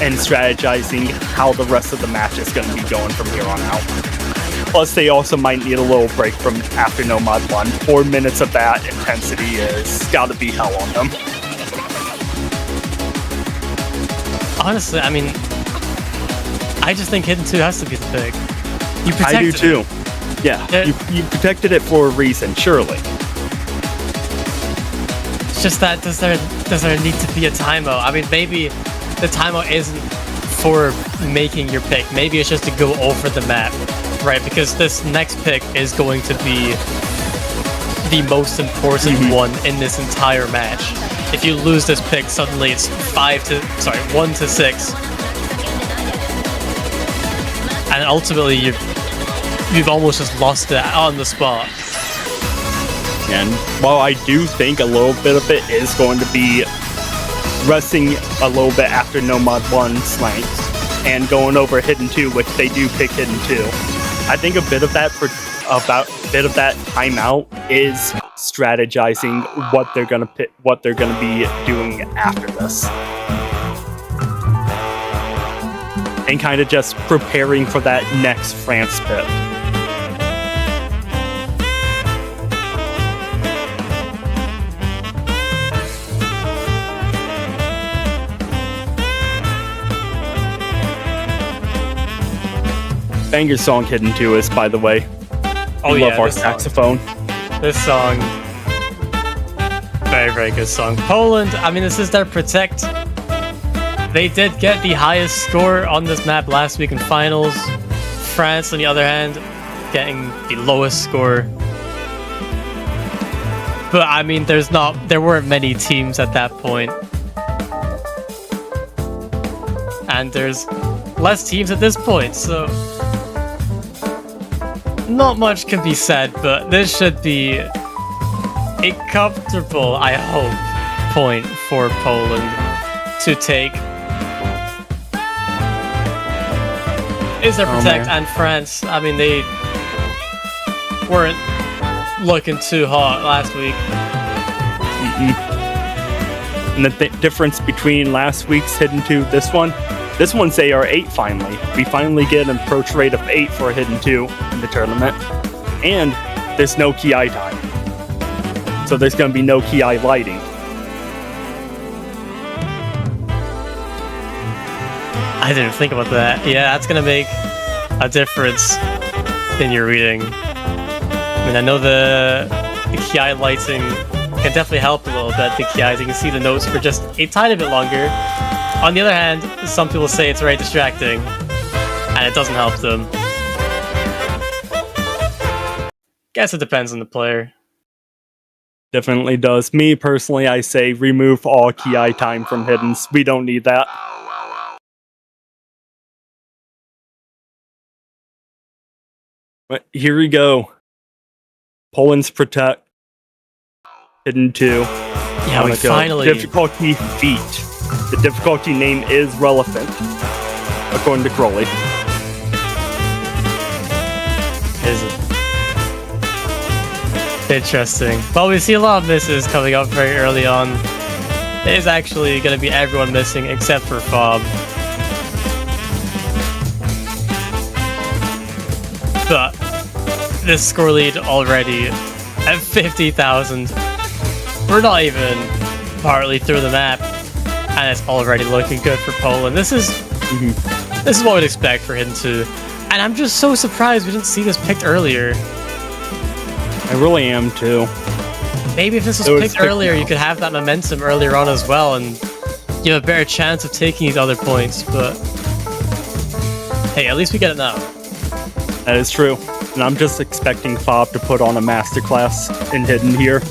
and strategizing how the rest of the match is gonna be going from here on out. Plus, they also might need a little break from after No Mod 1. 4 minutes of that intensity is gotta be hell on them. Honestly, I mean, I just think Hidden 2 has to be the pick. I do too. Yeah, you protected it for a reason, surely. It's just that, does there need to be a timeout? I mean, maybe the timeout isn't for making your pick. Maybe it's just to go over the map, right? Because this next pick is going to be the most important one in this entire match. If you lose this pick, suddenly it's 1 to 6. And ultimately, you've almost just lost it on the spot. And while I do think a little bit of it is going to be resting a little bit after No Mod 1 slank and going over Hidden 2, which they do pick Hidden 2, I think a bit of that timeout is strategizing what they're gonna pick, what they're gonna be doing after this, and kind of just preparing for that next France pick. Banger song Hidden 2 is, by the way. Oh We yeah, love our this saxophone. This song, very, very good song. Poland, I mean, this is their Protect. They did get the highest score on this map last week in finals. France, on the other hand, getting the lowest score. But I mean, there weren't many teams at that point. And there's less teams at this point, so not much can be said, but this should be a comfortable, I hope, point for Poland to take. Is there Protect and France? I mean, they weren't looking too hot last week. And the difference between last week's Hidden 2, this one's AR8 finally. We finally get an approach rate of 8 for a Hidden 2 in the tournament. And there's no KI time. So there's going to be no KI lighting. I didn't think about that. Yeah, that's going to make a difference in your reading. I mean, I know the KI lighting can definitely help a little bit. The KIs, you can see the notes for just a tiny bit longer. On the other hand, some people say it's very distracting, and it doesn't help them. Guess it depends on the player. Definitely does. Me, personally, I say remove all KI time from Hiddens. We don't need that. But here we go. Poland's Protect. Hidden 2. Yeah, we finally... Difficulty Feat. The difficulty name is relevant, according to Crowley. Is it? Interesting. Well, we see a lot of misses coming up very early on. It is actually going to be everyone missing except for Fob. But this score lead already at 50,000. We're not even partly through the map, and it's already looking good for Poland. This is what we'd expect for Hidden 2. And I'm just so surprised we didn't see this picked earlier. I really am too. Maybe if this was picked earlier, you could have that momentum earlier on as well, and you have a better chance of taking these other points, but hey, at least we get it now. That is true. And I'm just expecting Fob to put on a masterclass in Hidden here.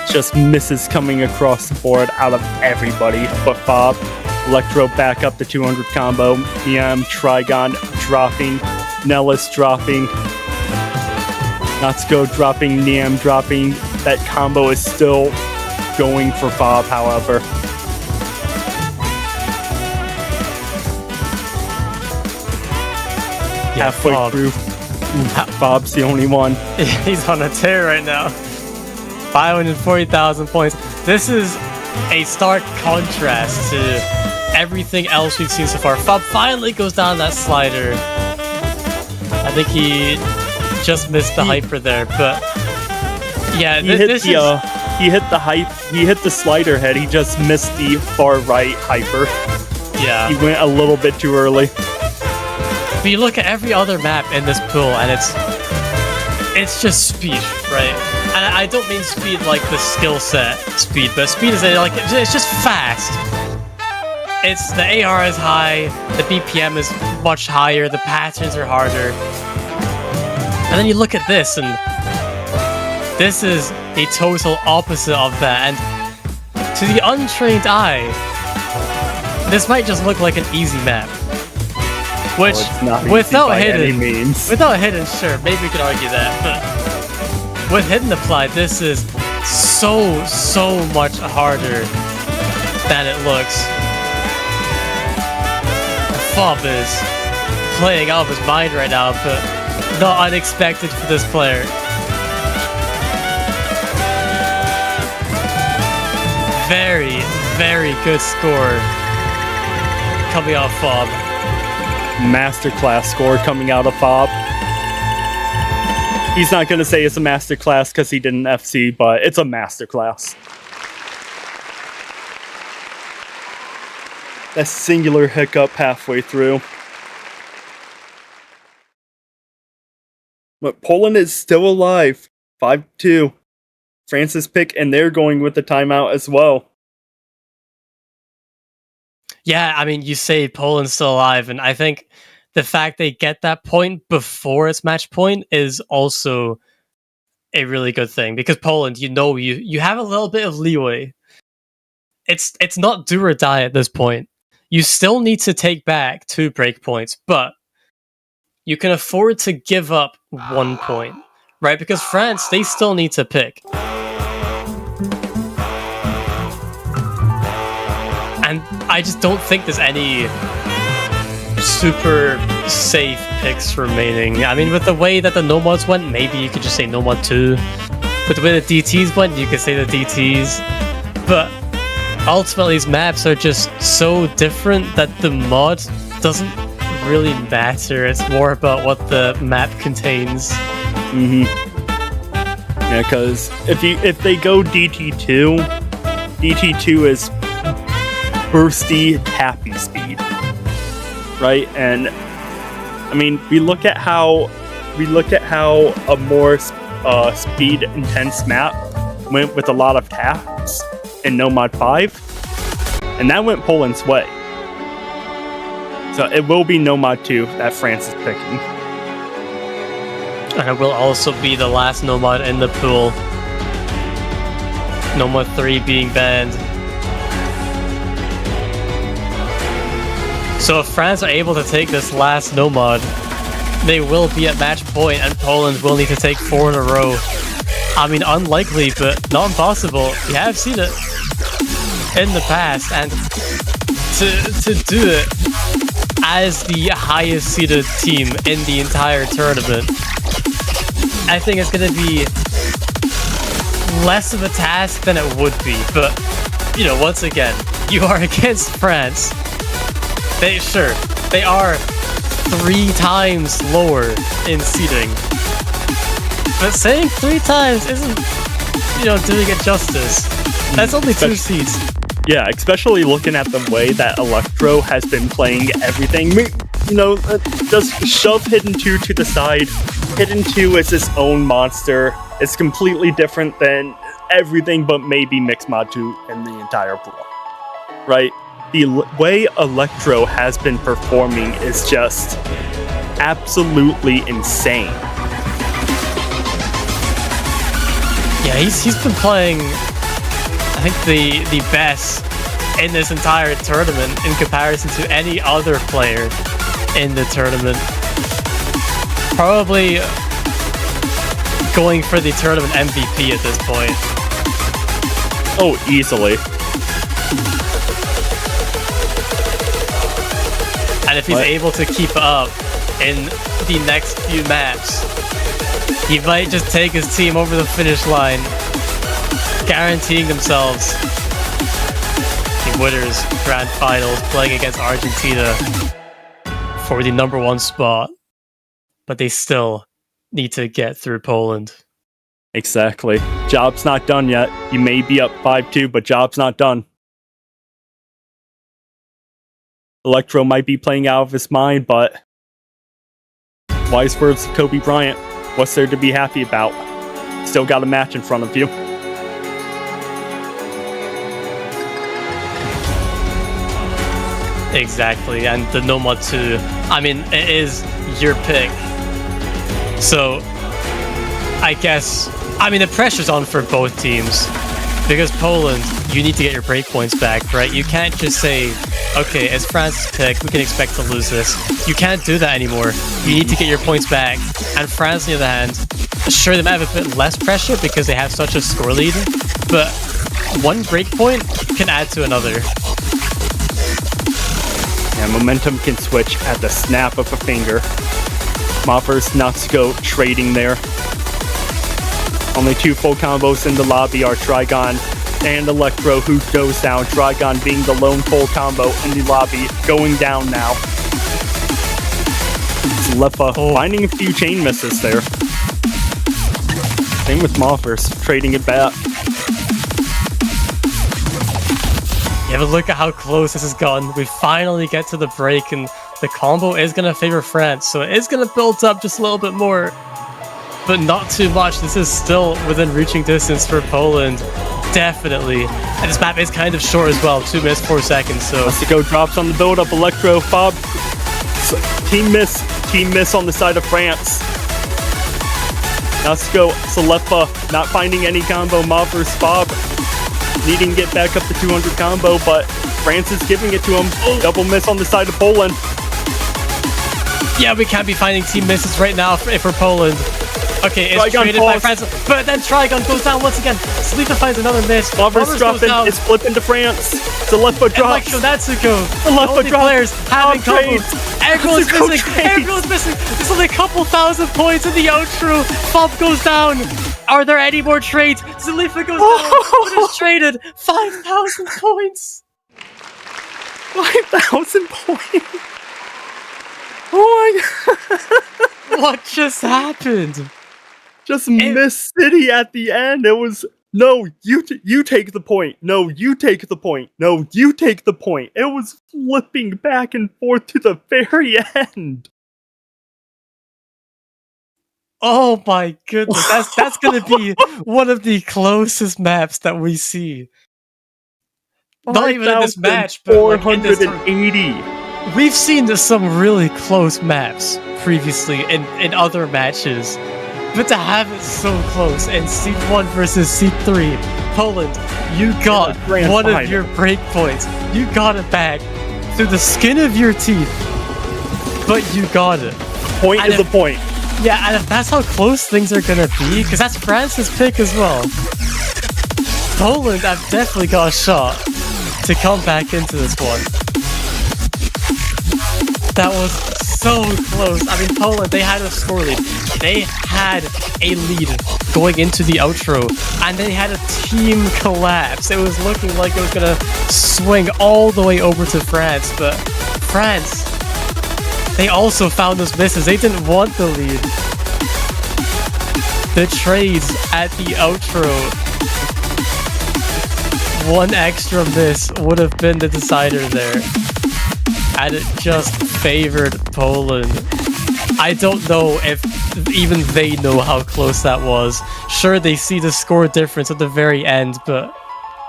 Just misses coming across the board out of everybody but Fob. Electro back up the 200 combo. Niam, Trigon dropping. Nellis dropping. Natsuko dropping. Niam dropping. That combo is still going for Fob, however. Yeah, halfway Fob. through. Fob's the only one. He's on a tear right now. 540,000 points. This is a stark contrast to everything else we've seen so far. Fob finally goes down that slider. I think he just missed the hyper there, but yeah, he hit the hype. He hit the slider head. He just missed the far right hyper. Yeah, he went a little bit too early. But you look at every other map in this pool, and it's just speed, right? And I don't mean speed like the skill set speed, but speed is like it's just fast. It's the AR is high, the BPM is much higher, the patterns are harder. And then you look at this, and this is the total opposite of that. And to the untrained eye, this might just look like an easy map. Which, without hidden, sure, maybe we could argue that, but with hidden applied, this is so much harder than it looks. Fob is playing out of his mind right now, but not unexpected for this player. Very, very good score coming off Fob. Masterclass score coming out of Fob. He's not going to say it's a masterclass because he didn't FC, but it's a masterclass. that singular hiccup halfway through. But Poland is still alive. 5-2. France's pick, and they're going with the timeout as well. Yeah, I mean, you say Poland's still alive, and I think the fact they get that point before its match point is also a really good thing, because Poland, you have a little bit of leeway. It's not do or die at this point. You still need to take back 2 break points, but you can afford to give up 1 point, right? Because France, they still need to pick. And I just don't think there's any super safe picks remaining. I mean, with the way that the Nomads went, maybe you could just say Nomad 2. With the way the DTs went, you could say the DTs. But ultimately, these maps are just so different that the mod doesn't really matter. It's more about what the map contains. Yeah, because if they go DT2, DT2 is bursty, happy speed, right? And I mean, we look at how a more speed intense map went with a lot of taps in Nomad 5, and that went Poland's way. So it will be Nomad 2 that France is picking. And it will also be the last Nomad in the pool. Nomad 3 being banned. So if France are able to take this last Nomad, they will be at match point, and Poland will need to take 4 in a row. I mean, unlikely, but not impossible. You have seen it in the past, and to do it as the highest seeded team in the entire tournament, I think it's going to be less of a task than it would be. But, you know, once again, you are against France. They are 3 times lower in seeding. But saying 3 times isn't, doing it justice. That's only 2 seeds. Yeah, especially looking at the way that Electro has been playing everything. Just shove Hidden 2 to the side. Hidden 2 is its own monster. It's completely different than everything but maybe Mixed Mod 2 in the entire pool. Right? The way Electro has been performing is just absolutely insane. Yeah, he's been playing, I think, the best in this entire tournament in comparison to any other player in the tournament. Probably going for the tournament MVP at this point. Oh, easily. And if he's able to keep up in the next few maps, he might just take his team over the finish line, guaranteeing themselves the winners grand finals, playing against Argentina for the #1 spot. But they still need to get through Poland. Exactly. Job's not done yet. You may be up 5-2, but job's not done. Electro might be playing out of his mind, but wise words to Kobe Bryant. What's there to be happy about? Still got a match in front of you. Exactly, and the Nomad 2, I mean, it is your pick. So, I guess, the pressure's on for both teams. Because Poland, you need to get your breakpoints back, right? You can't just say, okay, it's France's pick, we can expect to lose this. You can't do that anymore. You need to get your points back. And France, on the other hand, sure, they might have a bit less pressure because they have such a score lead, but 1 breakpoint can add to another. Yeah, momentum can switch at the snap of a finger. Moppers, Natsuko trading there. Only 2 full combos in the lobby are Trigon and Electro, who goes down. Trigon being the lone full combo in the lobby, going down now. Lepa finding a few chain misses there. Same with Moffers, trading it back. Yeah, but look at how close this has gotten. We finally get to the break, and the combo is going to favor France, so it is going to build up just a little bit more, but not too much. This is still within reaching distance for Poland, definitely. And this map is kind of short as well, 2 minutes 4 seconds. So Mexico drops on the build-up. Electro, Fob, team miss on the side of France. Mexico, Salefa not finding any combo. Mob versus Fob needing to get back up to 200 combo, but France is giving it to him. Double miss on the side of Poland. Yeah, we can't be finding team misses right now for Poland. Okay, it's Trigon traded by France, but then Trigon goes down once again. Salifa finds another miss. Lovers dropping, it's flipping to France. Salefa drops. Natsuko, Salefa drops. Players having combos. Everyone's missing. There's only a couple thousand points in the outro. Fob goes down. Are there any more trades? Salifa goes down, but it's traded. 5,000 points. 5,000 points. Oh my god. What just happened? Just Miss City at the end. It was, no, you take the point. No, you take the point. No, you take the point. It was flipping back and forth to the very end. Oh my goodness. That's going to be one of the closest maps that we see. Not even in this match, but like in this 480. We've seen some really close maps previously in other matches, but to have it so close in Seed 1 versus Seed 3, Poland, you got one of your breakpoints. You got it back through the skin of your teeth, but you got it. Point is a point. Yeah, and if that's how close things are gonna be, because that's France's pick as well, Poland have definitely got a shot to come back into this one. That was so close. I mean, Poland, they had a score lead. They had a lead going into the outro, and they had a team collapse. It was looking like it was gonna swing all the way over to France, but France, they also found those misses. They didn't want the lead. The trades at the outro, one extra miss would have been the decider there. And it just favored Poland. I don't know if even they know how close that was. Sure, they see the score difference at the very end, but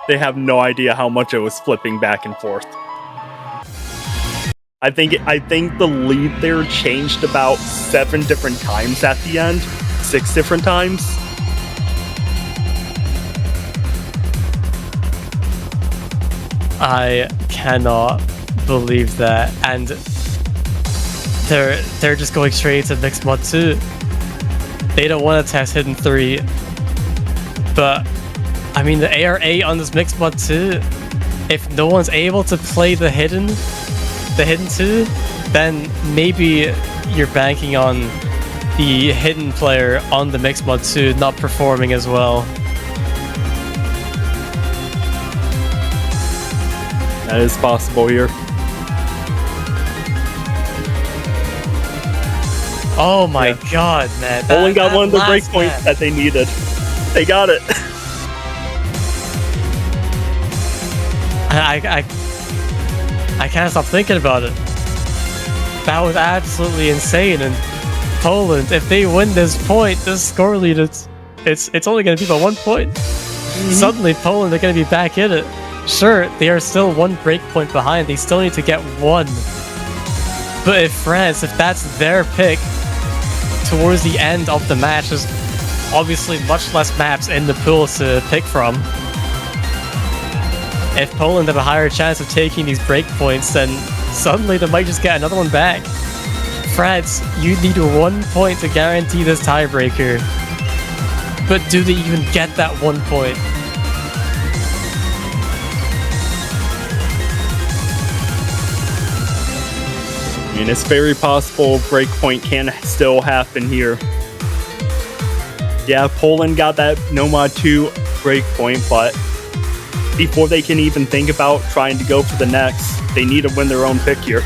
they have no idea how much it was flipping back and forth. I think the lead there changed about 7 different times at the end. 6 different times. I cannot believe that, and they're just going straight to mixed mod 2. They don't want to test hidden 3, but I mean the ARA on this mixed mod 2, if no one's able to play the hidden 2, then maybe you're banking on the hidden player on the mixed mod 2 not performing as well. That is possible here. Oh my god, man. Poland got one of the breakpoints that they needed. They got it. I can't stop thinking about it. That was absolutely insane. And Poland, if they win this point, this score lead, it's only going to be by 1 point. Suddenly, Poland are going to be back in it. Sure, they are still 1 breakpoint behind. They still need to get 1. But if France, if that's their pick towards the end of the match, there's obviously much less maps in the pool to pick from. If Poland have a higher chance of taking these breakpoints, then suddenly they might just get another one back. France, you need 1 point to guarantee this tiebreaker. But do they even get that 1 point? I mean, it's very possible breakpoint can still happen here. Yeah, Poland got that Nomad 2 breakpoint, but before they can even think about trying to go for the next, they need to win their own pick here.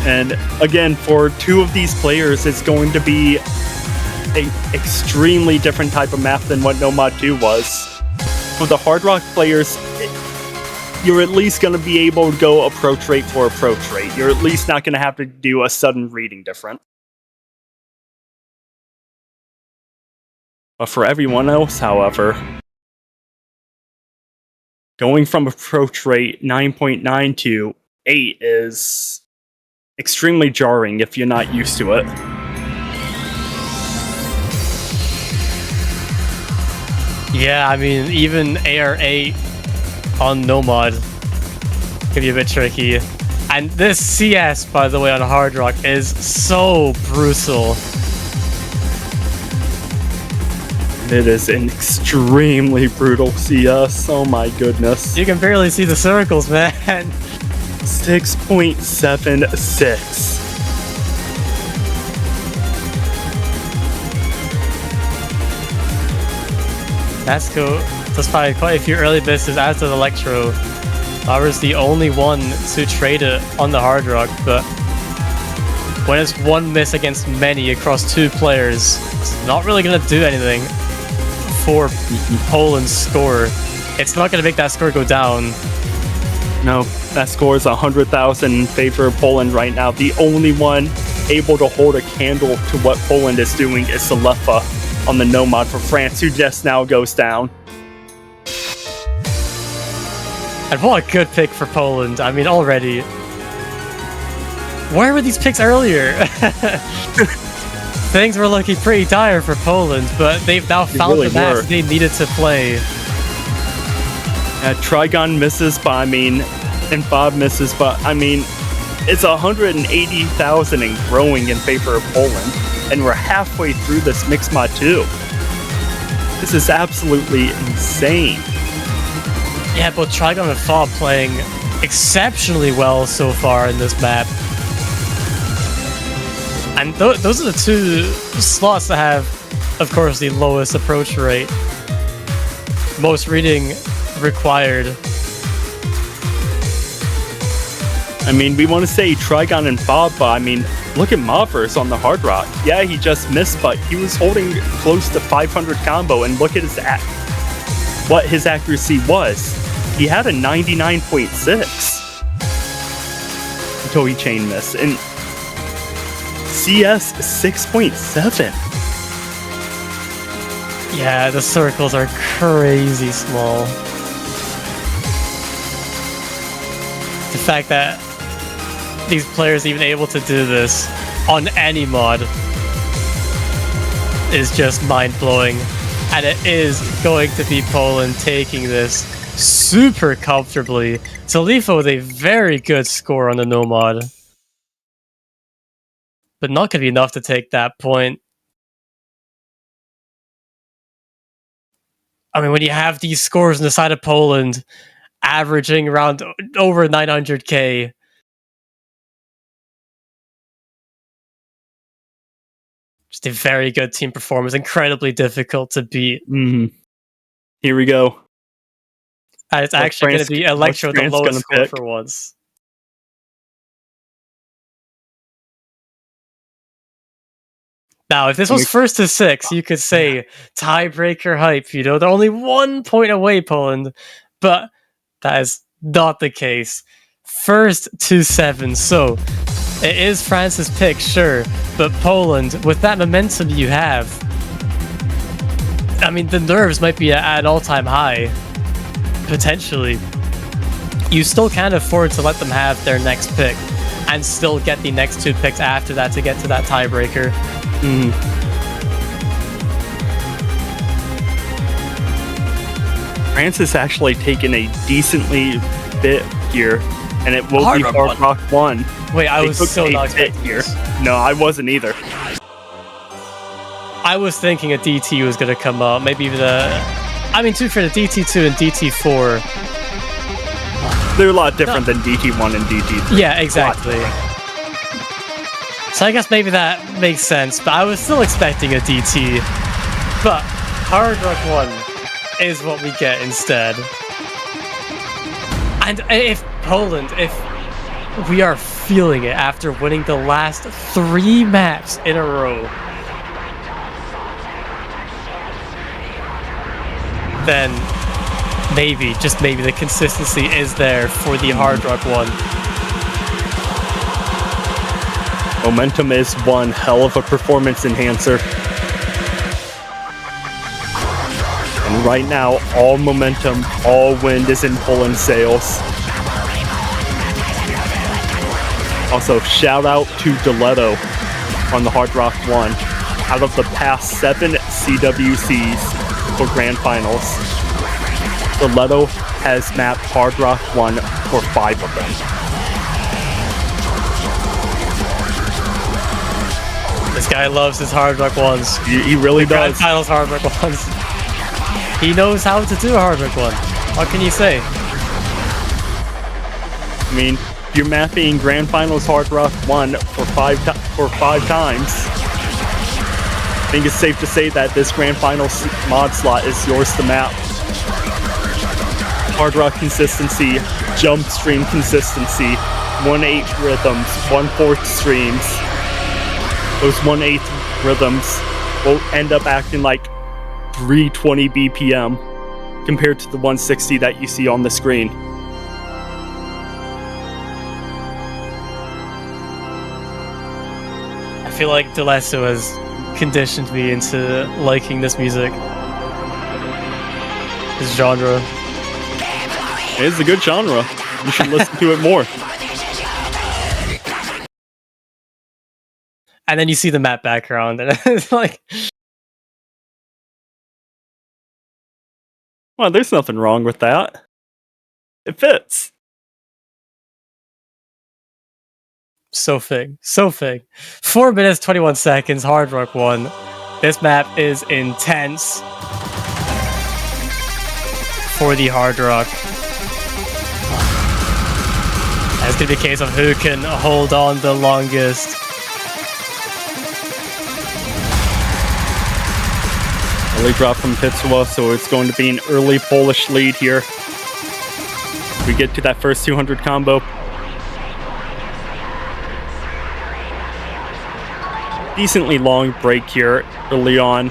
And again, for 2 of these players, it's going to be an extremely different type of map than what Nomad 2 was. for the Hard Rock players, you're at least going to be able to go approach rate for approach rate. You're at least not going to have to do a sudden reading difference. But for everyone else, however, going from approach rate 9.9 to 8 is extremely jarring if you're not used to it. Yeah, I mean, even AR8 on Nomad can be a bit tricky. And this CS, by the way, on Hard Rock is so brutal. It is an extremely brutal CS. Oh my goodness. You can barely see the circles, man. 6.76. That's cool. Despite quite a few early misses as does Electro. I was the only one to trade it on the Hard Rock, but when it's one miss against many across two players, it's not really going to do anything for Poland's score. It's not going to make that score go down. No, that score is 100,000 in favor of Poland right now. The only one able to hold a candle to what Poland is doing is Selefa on the Nomad for France, who just now goes down. And what a good pick for Poland. I mean, already. Where were these picks earlier? Things were looking pretty dire for Poland, but they've now found the match they needed to play. Trigon misses, but I mean, and Bob misses, but I mean, it's 180,000 and growing in favor of Poland, and we're halfway through this Mixed Mod 2. This is absolutely insane. Yeah, both Trigon and Fob playing exceptionally well so far in this map. And those are the two slots that have, of course, the lowest approach rate. Most reading required. I mean, we want to say Trigon and Bob, but I mean, look at Mavers on the Hard Rock. Yeah, he just missed, but he was holding close to 500 combo, and look at his what his accuracy was. He had a 99.6 until he chain missed, and CS 6.7. Yeah, the circles are crazy small. The fact that these players are even able to do this on any mod is just mind-blowing. And it is going to be Poland taking this super comfortably. Talifa with a very good score on the Nomad. But not going to be enough to take that point. I mean, when you have these scores on the side of Poland, averaging around over 900k, just a very good team performance, incredibly difficult to beat. Here we go. And it's actually going to be Electro the lowest score for once. Now, if this was first to 6, you could say tiebreaker hype, you know, they're only 1 point away, Poland, but that is not the case. First to 7, so it is France's pick, sure, but Poland, with that momentum you have, I mean, the nerves might be at an all-time high, potentially. You still can't afford to let them have their next pick and still get the next 2 picks after that to get to that tiebreaker. France has actually taken a decently bit here, and it will be Hard Rock 1. Wait, I was so not expecting here. No, I wasn't either. I was thinking a DT was going to come up. Maybe even I mean, for the DT2 and DT4. They're a lot different than DT1 and DT3. Yeah, exactly. So I guess maybe that makes sense, but I was still expecting a DT. But Hard Rock 1 is what we get instead. And if Poland, if we are feeling it after winning the last 3 maps in a row, then maybe, just maybe, the consistency is there for the Hard Rock one. Momentum is one hell of a performance enhancer. And right now, all momentum, all wind is in Poland's sails. Also, shout out to Diletto on the Hard Rock 1. Out of the past 7 CWCs for Grand Finals, Diletto has mapped Hard Rock 1 for 5 of them. This guy loves his Hard Rock 1s. He really does. Grand Finals Hard Rock 1s. He knows how to do a Hard Rock 1. What can you say? I mean, you're mapping Grand Finals Hard Rock 1 for 5 times. I think it's safe to say that this Grand Finals mod slot is yours to map. Hard Rock consistency, jump stream consistency, 1/8 rhythms, 1/4 streams. Those 1/8 rhythms will end up acting like 320 BPM compared to the 160 that you see on the screen. I feel like Diletto has conditioned me into liking this music. This genre. It is a good genre. You should listen to it more. And then you see the map background, and it's like... Well, there's nothing wrong with that. It fits. So fig. So fig. 4 minutes, 21 seconds, Hard Rock 1. This map is intense for the Hard Rock. It's going to be a case of who can hold on the longest. Early drop from Tsuioku, so it's going to be an early Polish lead here. We get to that first 200 combo. Decently long break here early on.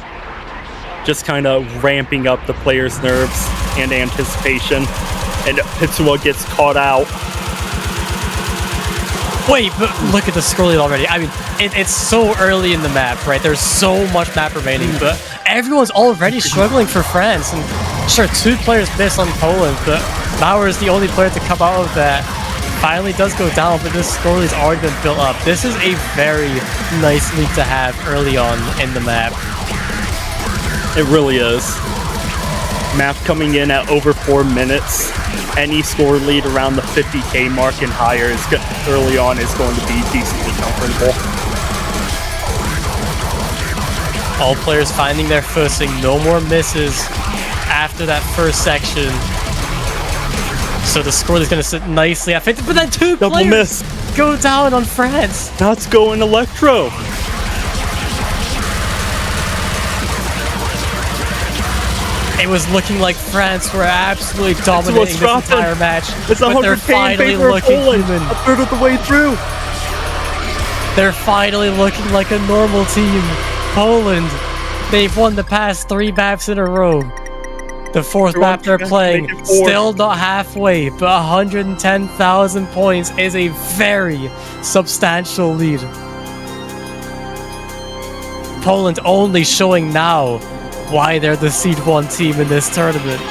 Just kind of ramping up the players' nerves and anticipation. And Tsuioku gets caught out. Wait, but look at the scroll lead already. I mean, it's so early in the map, right? There's so much map remaining, but everyone's already struggling for France. And sure, 2 players miss on Poland, but Bauer is the only player to come out of that. Finally does go down, but this scroll lead's already been built up. This is a very nice lead to have early on in the map. It really is. Map coming in at over 4 minutes. Any score lead around the 50k mark and higher is early on is going to be decently comfortable. All players finding their footing, no more misses after that first section. So the score is going to sit nicely at 50, but then 2 Double players miss. Go down on France. That's going Electro. It was looking like France were absolutely dominating this entire match. It's 100k in favor of Poland. Human. A third of the way through. They're finally looking like a normal team. Poland, they've won the past 3 maps in a row. The 4th map they're playing, still not halfway, but 110,000 points is a very substantial lead. Poland only showing now why they're the seed 1 team in this tournament.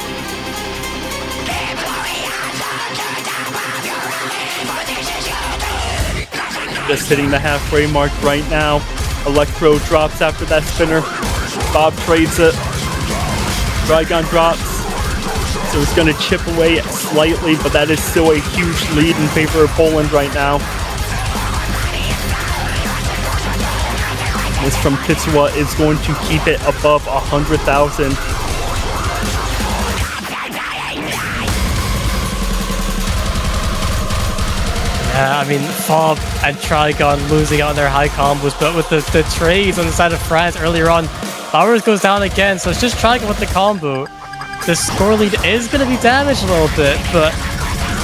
Just hitting the halfway mark right now. Electro drops after that spinner. Bob trades it. Dragon drops. So it's going to chip away slightly, but that is still a huge lead in favor of Poland right now. This from Tsuioku is going to keep it above 100,000. Yeah, I mean, Fob and Trigon losing out on their high combos, but with the trades on the side of France earlier on, Bowers goes down again, so it's just Trigon with the combo. The score lead is going to be damaged a little bit, but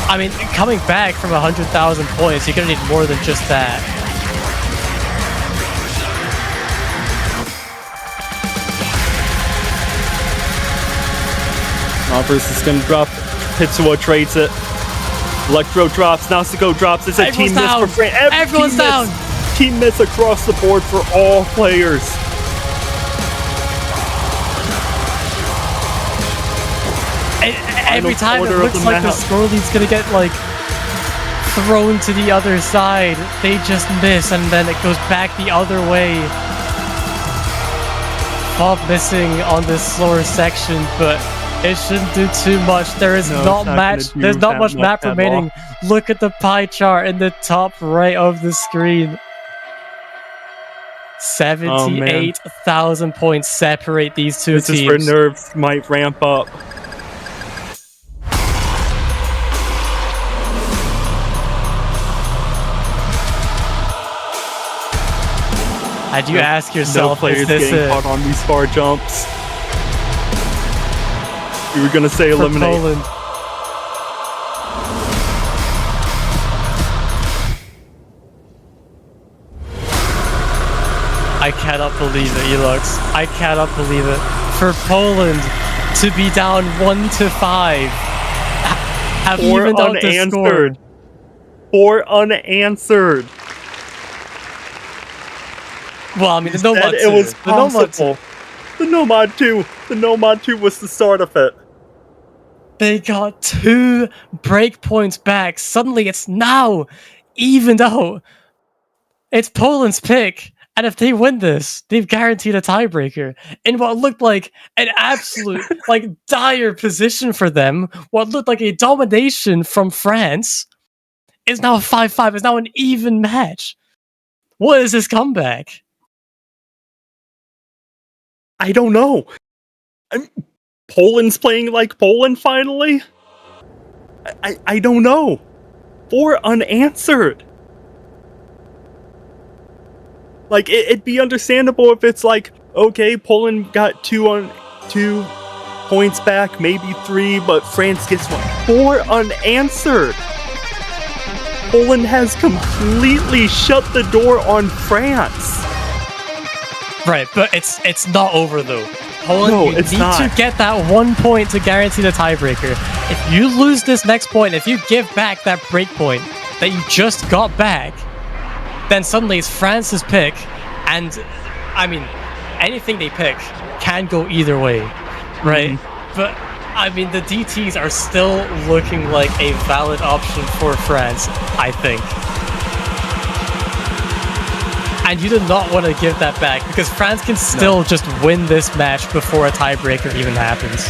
I mean, coming back from 100,000 points, you're going to need more than just that. Hubris is gonna drop. Tetsuo trades it. Electro drops. Nausicaa drops. It's a Everyone's team miss down. for France. Everyone's down. Team miss across the board for all players. Every time it quarter of looks the like the map. score lead's gonna get like thrown to the other side, they just miss and then it goes back the other way. Bob missing on this slower section, but it shouldn't do too much. There is No, not it's not much. gonna do There's not that much much map at remaining. Look at the pie chart in the top right of the screen. 78,000 points separate these two This teams. is where nerves might ramp up. And you ask No yourself, players is this getting it caught on these far jumps. You were gonna say for eliminate. Poland? I cannot believe it, Elux. I cannot believe it. For Poland to be down 1-5, have Or evened out the score. unanswered. Or unanswered. Well, I mean, the Said Nomad 2. it was The Nomad 2. possible. The Nomad 2. The Nomad 2 was the start of it. They got 2 breakpoints back. Suddenly, it's now evened out. It's Poland's pick. And if they win this, they've guaranteed a tiebreaker. In what looked like an absolute, like, dire position for them, what looked like a domination from France, is now 5-5. It's now an even match. What is this comeback? I don't know. Poland's playing like Poland finally? I don't know. 4 unanswered. Like, it'd be understandable if it's like, okay, Poland got 2 points back, maybe 3, but France gets 1. 4 unanswered. Poland has completely shut the door on France. Right, but it's not over though. Poland, No, you it's need not. to get that 1 point to guarantee the tiebreaker. If you lose this next point, if you give back that break point that you just got back, then suddenly it's France's pick, and I mean, anything they pick can go either way, right? But I mean, the DTs are still looking like a valid option for France, I think. And you do not want to give that back, because France can still just win this match before a tiebreaker even happens.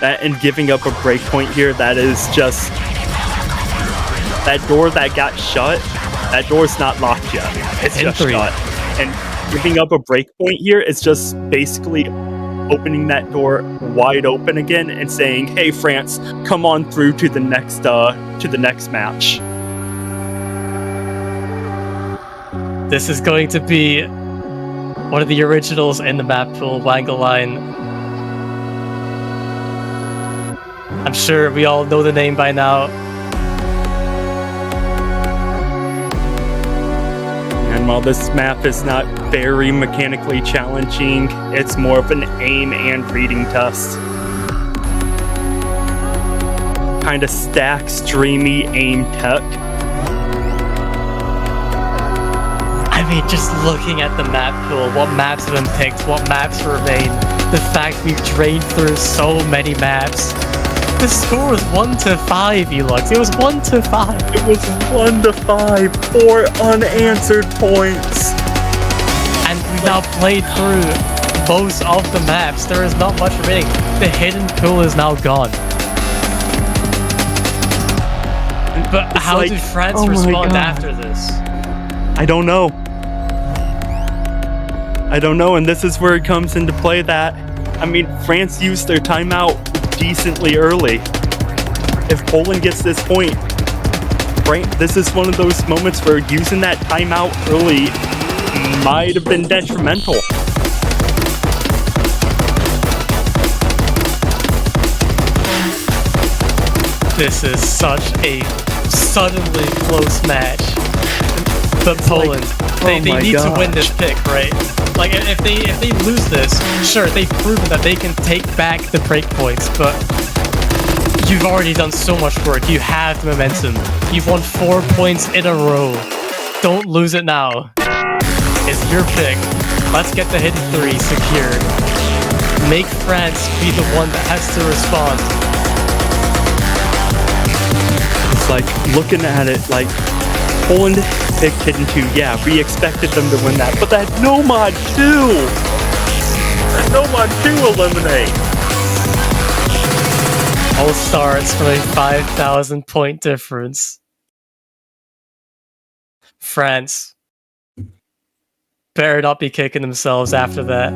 That and giving up a breakpoint here, that is just... That door that got shut, that door's not locked yet. It's just shut. And giving up a breakpoint here is just basically opening that door wide open again and saying, "Hey, France, come on through to the next match." This is going to be one of the originals in the map pool, WangleLine. I'm sure we all know the name by now. And while this map is not very mechanically challenging, it's more of an aim and reading test. Kind of stacks dreamy aim tech. I mean, just looking at the map pool, what maps have been picked, what maps remain, the fact we've drained through so many maps. The score was 1-5, Elux. It was 1-5. It was 1-5, 4 unanswered points. And we've now played through most of the maps. There is not much remaining. The hidden pool is now gone. But It's how like, do France oh my respond God. after this? I don't know. I don't know, and this is where it comes into play that, I mean, France used their timeout decently early. If Poland gets this point, this is one of those moments where using that timeout early might have been detrimental. This is such a suddenly close match. But Poland, they my need to win gosh. this pick, right? Like, if they lose this, sure, they've proven that they can take back the breakpoints, but You've already done so much work. You have the momentum. You've won 4 points in a row. Don't lose it now. It's your pick. Let's get the hidden 3 secured. Make France be the one that has to respond. It's like, looking at it, like, Poland picked hidden 2. Yeah, we expected them to win that, but that no mod 2! That no mod 2 eliminate! All starts from a 5,000 point difference. France better not be kicking themselves after that.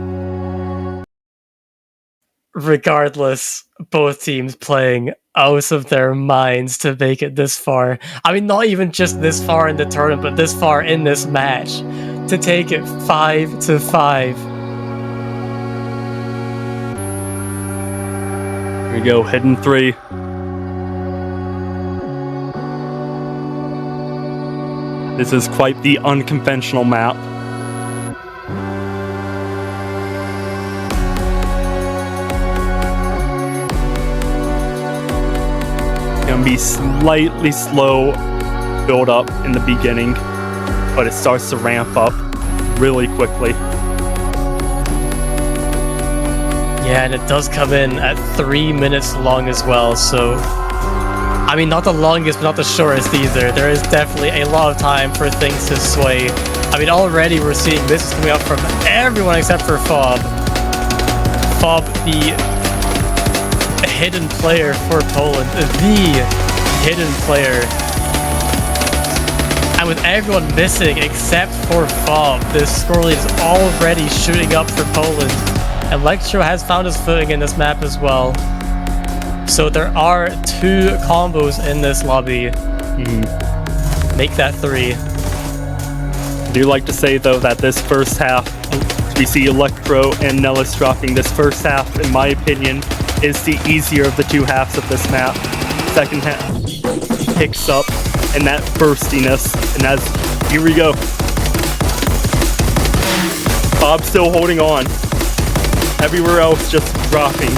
Regardless, both teams playing out of their minds to make it this far. I mean, not even just this far in the tournament, but this far in this match. To take it 5-5. Here we go, hidden 3. This is quite the unconventional map. Gonna be slightly slow build up in the beginning, but it starts to ramp up really quickly. Yeah, and it does come in at 3 minutes long as well, so... I mean, not the longest, but not the shortest either. There is definitely a lot of time for things to sway. I mean, already we're seeing misses coming up from everyone except for Fob. Fob, the hidden player for Poland. The hidden player. And with everyone missing except for Fob, this scoreline is already shooting up for Poland. Electro has found his footing in this map as well. So there are 2 combos in this lobby. Make that 3. I do like to say, though, that this first half, we see Electro and Nellis dropping. This first half, in my opinion, is the easier of the 2 halves of this map. Second half picks up, and that burstiness, and as here we go. Bob still holding on. Everywhere else just dropping.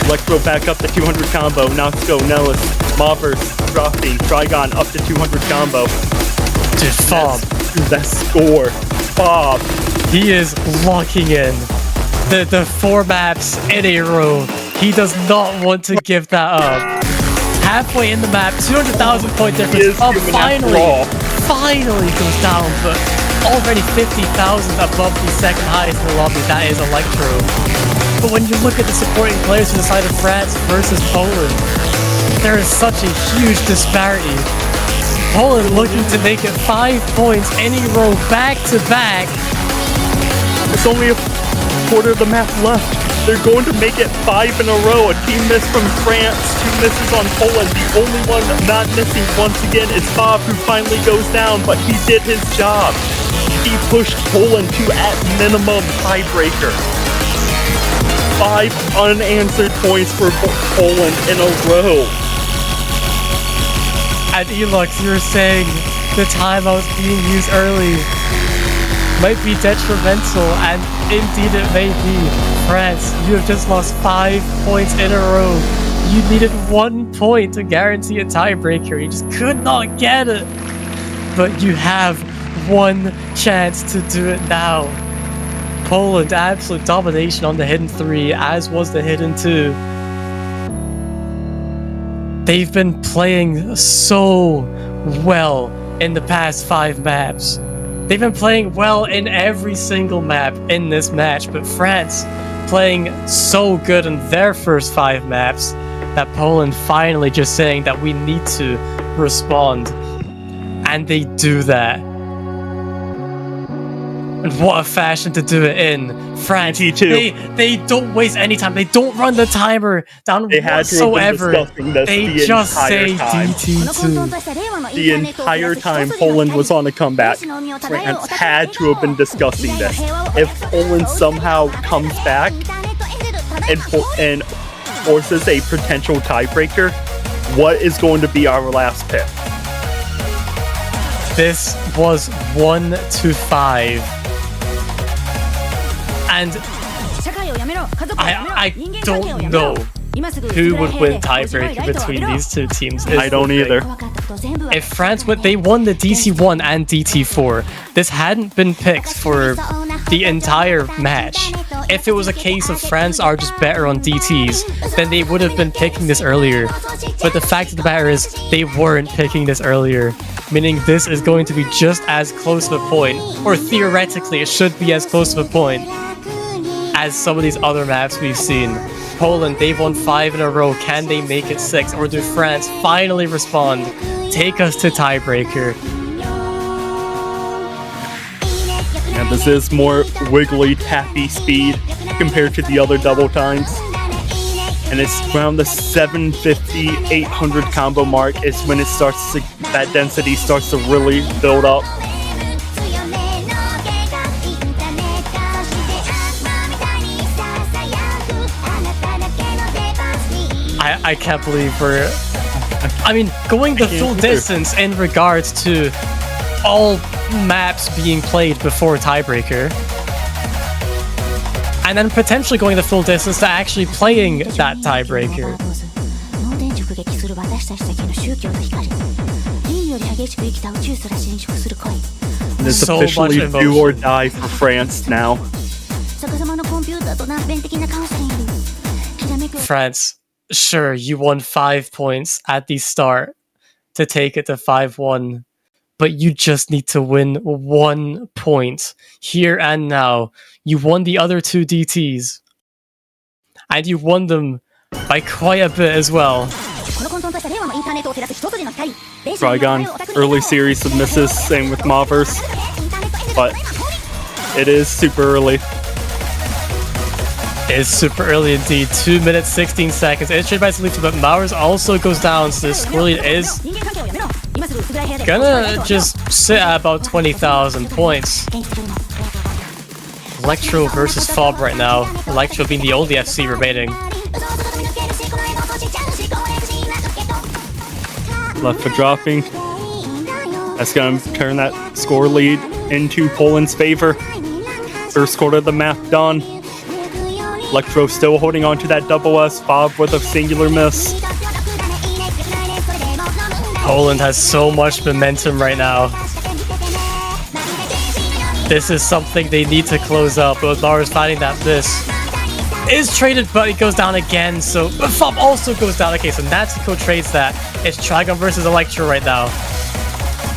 Electro back up to 200 combo. Now let's go. Nellis, Mauvers dropping. Trigon up to 200 combo. Dude, Fob. That score. Bob. He is locking in the 4 maps in a row. He does not want to give that up. Halfway in the map, 200,000 point difference. Bob finally goes down, but already 50,000 above the second highest in the lobby. That is Electro. But when you look at the supporting players to the side of France versus Poland, there is such a huge disparity. Poland looking to make it 5 points in a row back to back. There's only a quarter of the map left. They're going to make it 5 in a row. A team miss from France, 2 misses on Poland. The only one not missing once again is Bob, who finally goes down, but he did his job. He pushed Poland to, at minimum, tiebreaker. 5 unanswered points for Poland in a row. And Elux, you were saying the timeouts being used early might be detrimental, and indeed it may be. France, you have just lost 5 points in a row. You needed 1 point to guarantee a tiebreaker. You just could not get it. But you have 1 chance to do it now. Poland, absolute domination on the hidden 3, as was the hidden 2. They've been playing so well in the past 5 maps. They've been playing well in every single map in this match, but France playing so good in their first 5 maps that Poland finally just saying that we need to respond. And they do that. And what a fashion to do it in. France, they don't waste any time. They don't run the timer down whatsoever. They just say DT2. The entire time Poland was on a comeback, France had to have been discussing this. If Poland somehow comes back and forces a potential tiebreaker, what is going to be our last pick? This was 1-5. And I don't know who would win tiebreaker between these two teams. I don't either. If France they won the DT1 and DT4. This hadn't been picked for the entire match. If it was a case of France are just better on DTs, then they would have been picking this earlier. But the fact of the matter is, they weren't picking this earlier, meaning this is going to be just as close of a point, or theoretically it should be as close of a point as some of these other maps we've seen. Poland, they've won 5 in a row. Can they make it 6? Or do France finally respond? Take us to tiebreaker. And this is more wiggly, tappy speed compared to the other double times. And it's around the 750, 800 combo mark is when it starts to, that density starts to really build up. I can't believe we're... I mean, going the full distance in regards to all maps being played before tiebreaker. And then potentially going the full distance to actually playing that tiebreaker. And it's So officially much do or die for France now. France, sure, you won 5 points at the start to take it to 5-1, but you just need to win 1 point here and now. You won the other 2 DTs, and you won them by quite a bit as well. Trigon, early series of misses, same with Mauvers, but it is super early. Is super early indeed. 2 minutes 16 seconds. It's trade by Salita, but Mauvers also goes down, so the score lead is gonna just sit at about 20,000 points. Electro versus Fob right now. Electro being the only FC remaining. Left for dropping. That's gonna turn that score lead into Poland's favor. First quarter of the map done. Electro still holding on to that double S, Fob with a singular miss. Poland has so much momentum right now. This is something they need to close up, but Mauvers finding that this is traded, but it goes down again, so... But Fob also goes down. Okay, so Natsuko trades that. It's Trigon versus Electro right now.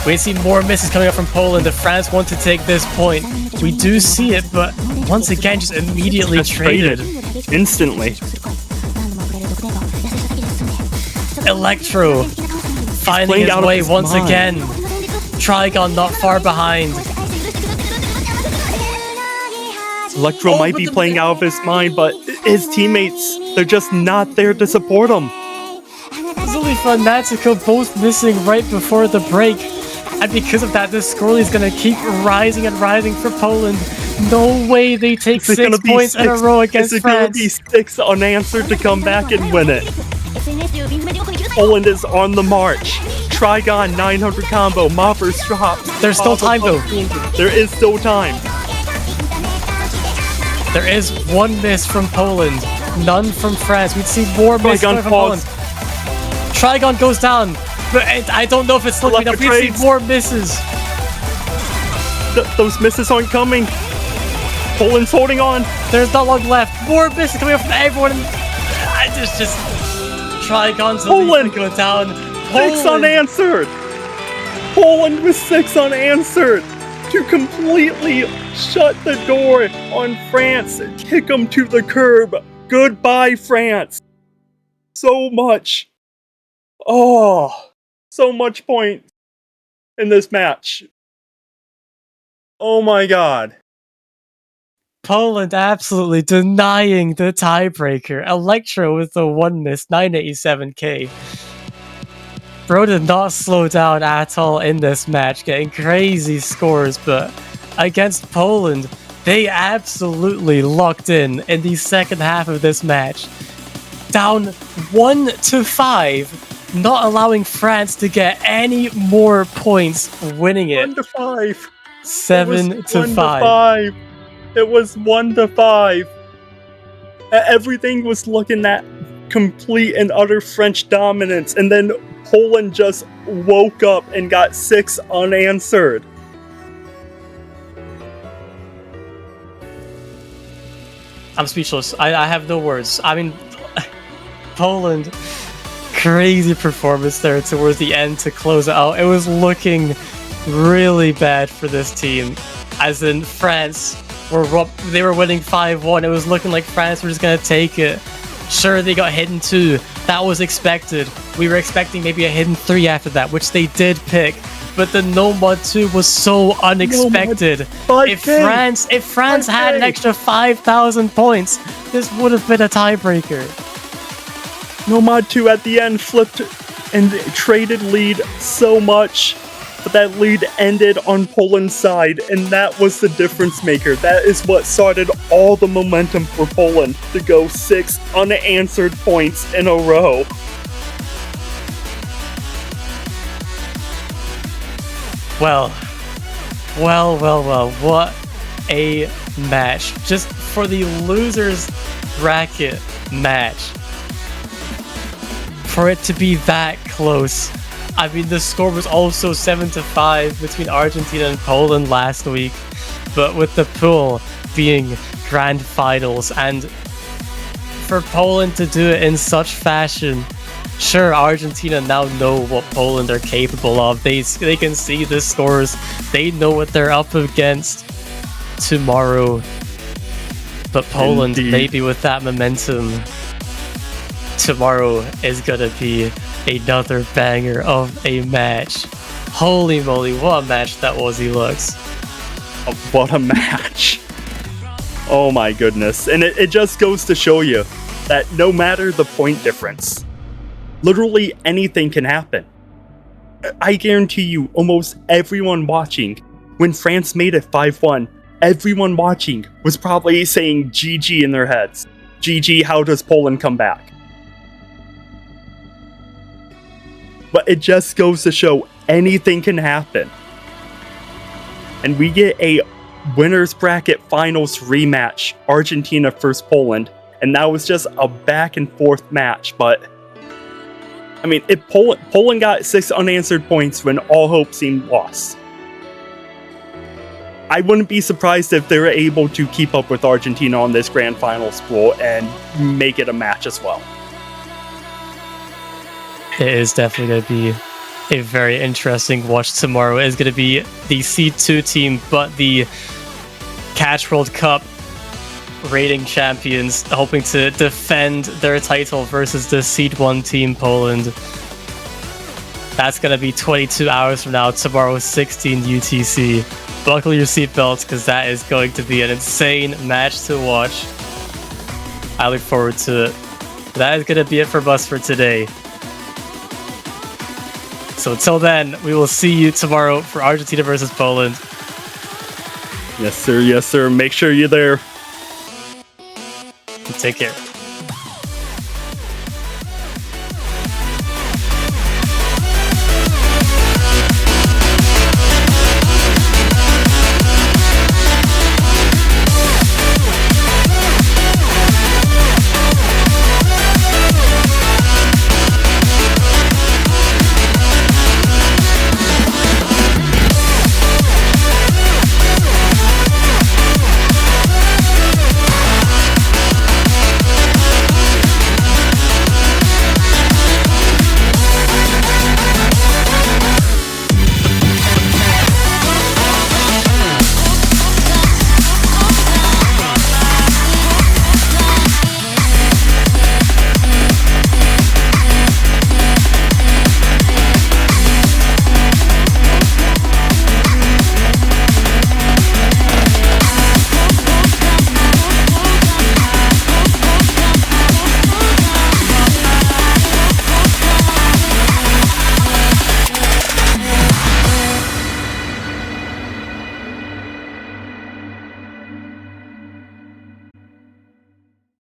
We see more misses coming up from Poland. If France want to take this point, we do see it, but once again, just immediately traded. Instantly. Electro finding his way once again. Trigon not far behind. Electro might be playing out of his mind, but his teammates, they're just not there to support him. Zulifa and Natsuko both missing right before the break. And because of that, this score is going to keep rising and rising for Poland. No way they take 6 points in a row against France. Is it going to be 6 unanswered to come back and win it? Poland is on the march. Trigon 900 combo. Mauvers drops. There's still time though. There is still time. There is 1 miss from Poland. None from France. We'd see more misses from Poland. Trigon goes down. But I don't know if it's looking up. We see more misses. Those misses aren't coming. Poland's holding on. There's not long left. More misses coming up from everyone. There's just Trigon's Poland go down. 6 unanswered. Poland with 6 unanswered to completely shut the door on France and kick them to the curb. Goodbye, France. So much. Oh, so much point in this match. Oh my god. Poland absolutely denying the tiebreaker. Electro with the 1 miss, 987k. Bro did not slow down at all in this match, getting crazy scores, but against Poland, they absolutely locked in the second half of this match. Down 1-5, not allowing France to get any more points, winning it. 1-5. 7-5. It was 1-5. Everything was looking that complete and utter French dominance, and then Poland just woke up and got 6 unanswered. I'm speechless. I have no words. I mean, Poland, crazy performance there towards the end to close it out. It was looking really bad for this team. As in, France, they were winning 5-1. It was looking like France were just going to take it. Sure, they got hidden 2. That was expected. We were expecting maybe a hidden 3 after that, which they did pick. But the no mod 2 was so unexpected. If France had an extra 5,000 points, this would have been a tiebreaker. No mod 2 at the end flipped and traded lead so much, but that lead ended on Poland's side, and that was the difference maker. That is what started all the momentum for Poland to go 6 unanswered points in a row. Well, what a match. Just for the losers bracket match. For it to be that close. I mean, the score was also 7-5 between Argentina and Poland last week. But with the pool being grand finals, and for Poland to do it in such fashion, sure, Argentina now know what Poland are capable of. They can see the scores. They know what they're up against tomorrow. But Poland, maybe with that momentum, tomorrow is gonna be another banger of a match. Holy moly, what a match that was, Elux. What a match. Oh my goodness. And it just goes to show you that no matter the point difference, literally anything can happen. I guarantee you, almost everyone watching, when France made it 5-1, everyone watching was probably saying GG in their heads. GG, how does Poland come back? But it just goes to show anything can happen. And we get a winners bracket finals rematch, Argentina versus Poland, and that was just a back and forth match. But I mean, Poland got 6 unanswered points when all hope seemed lost. I wouldn't be surprised if they were able to keep up with Argentina on this grand finals pool and make it a match as well. It is definitely going to be a very interesting watch tomorrow. It is going to be the C2 team, but the Catch World Cup rating champions hoping to defend their title versus the Seed 1 team, Poland. That's going to be 22 hours from now, tomorrow, 16 UTC. Buckle your seatbelts, because that is going to be an insane match to watch. I look forward to it. That is going to be it for us for today. So until then, we will see you tomorrow for Argentina versus Poland. Yes, sir. Yes, sir. Make sure you're there. Take care.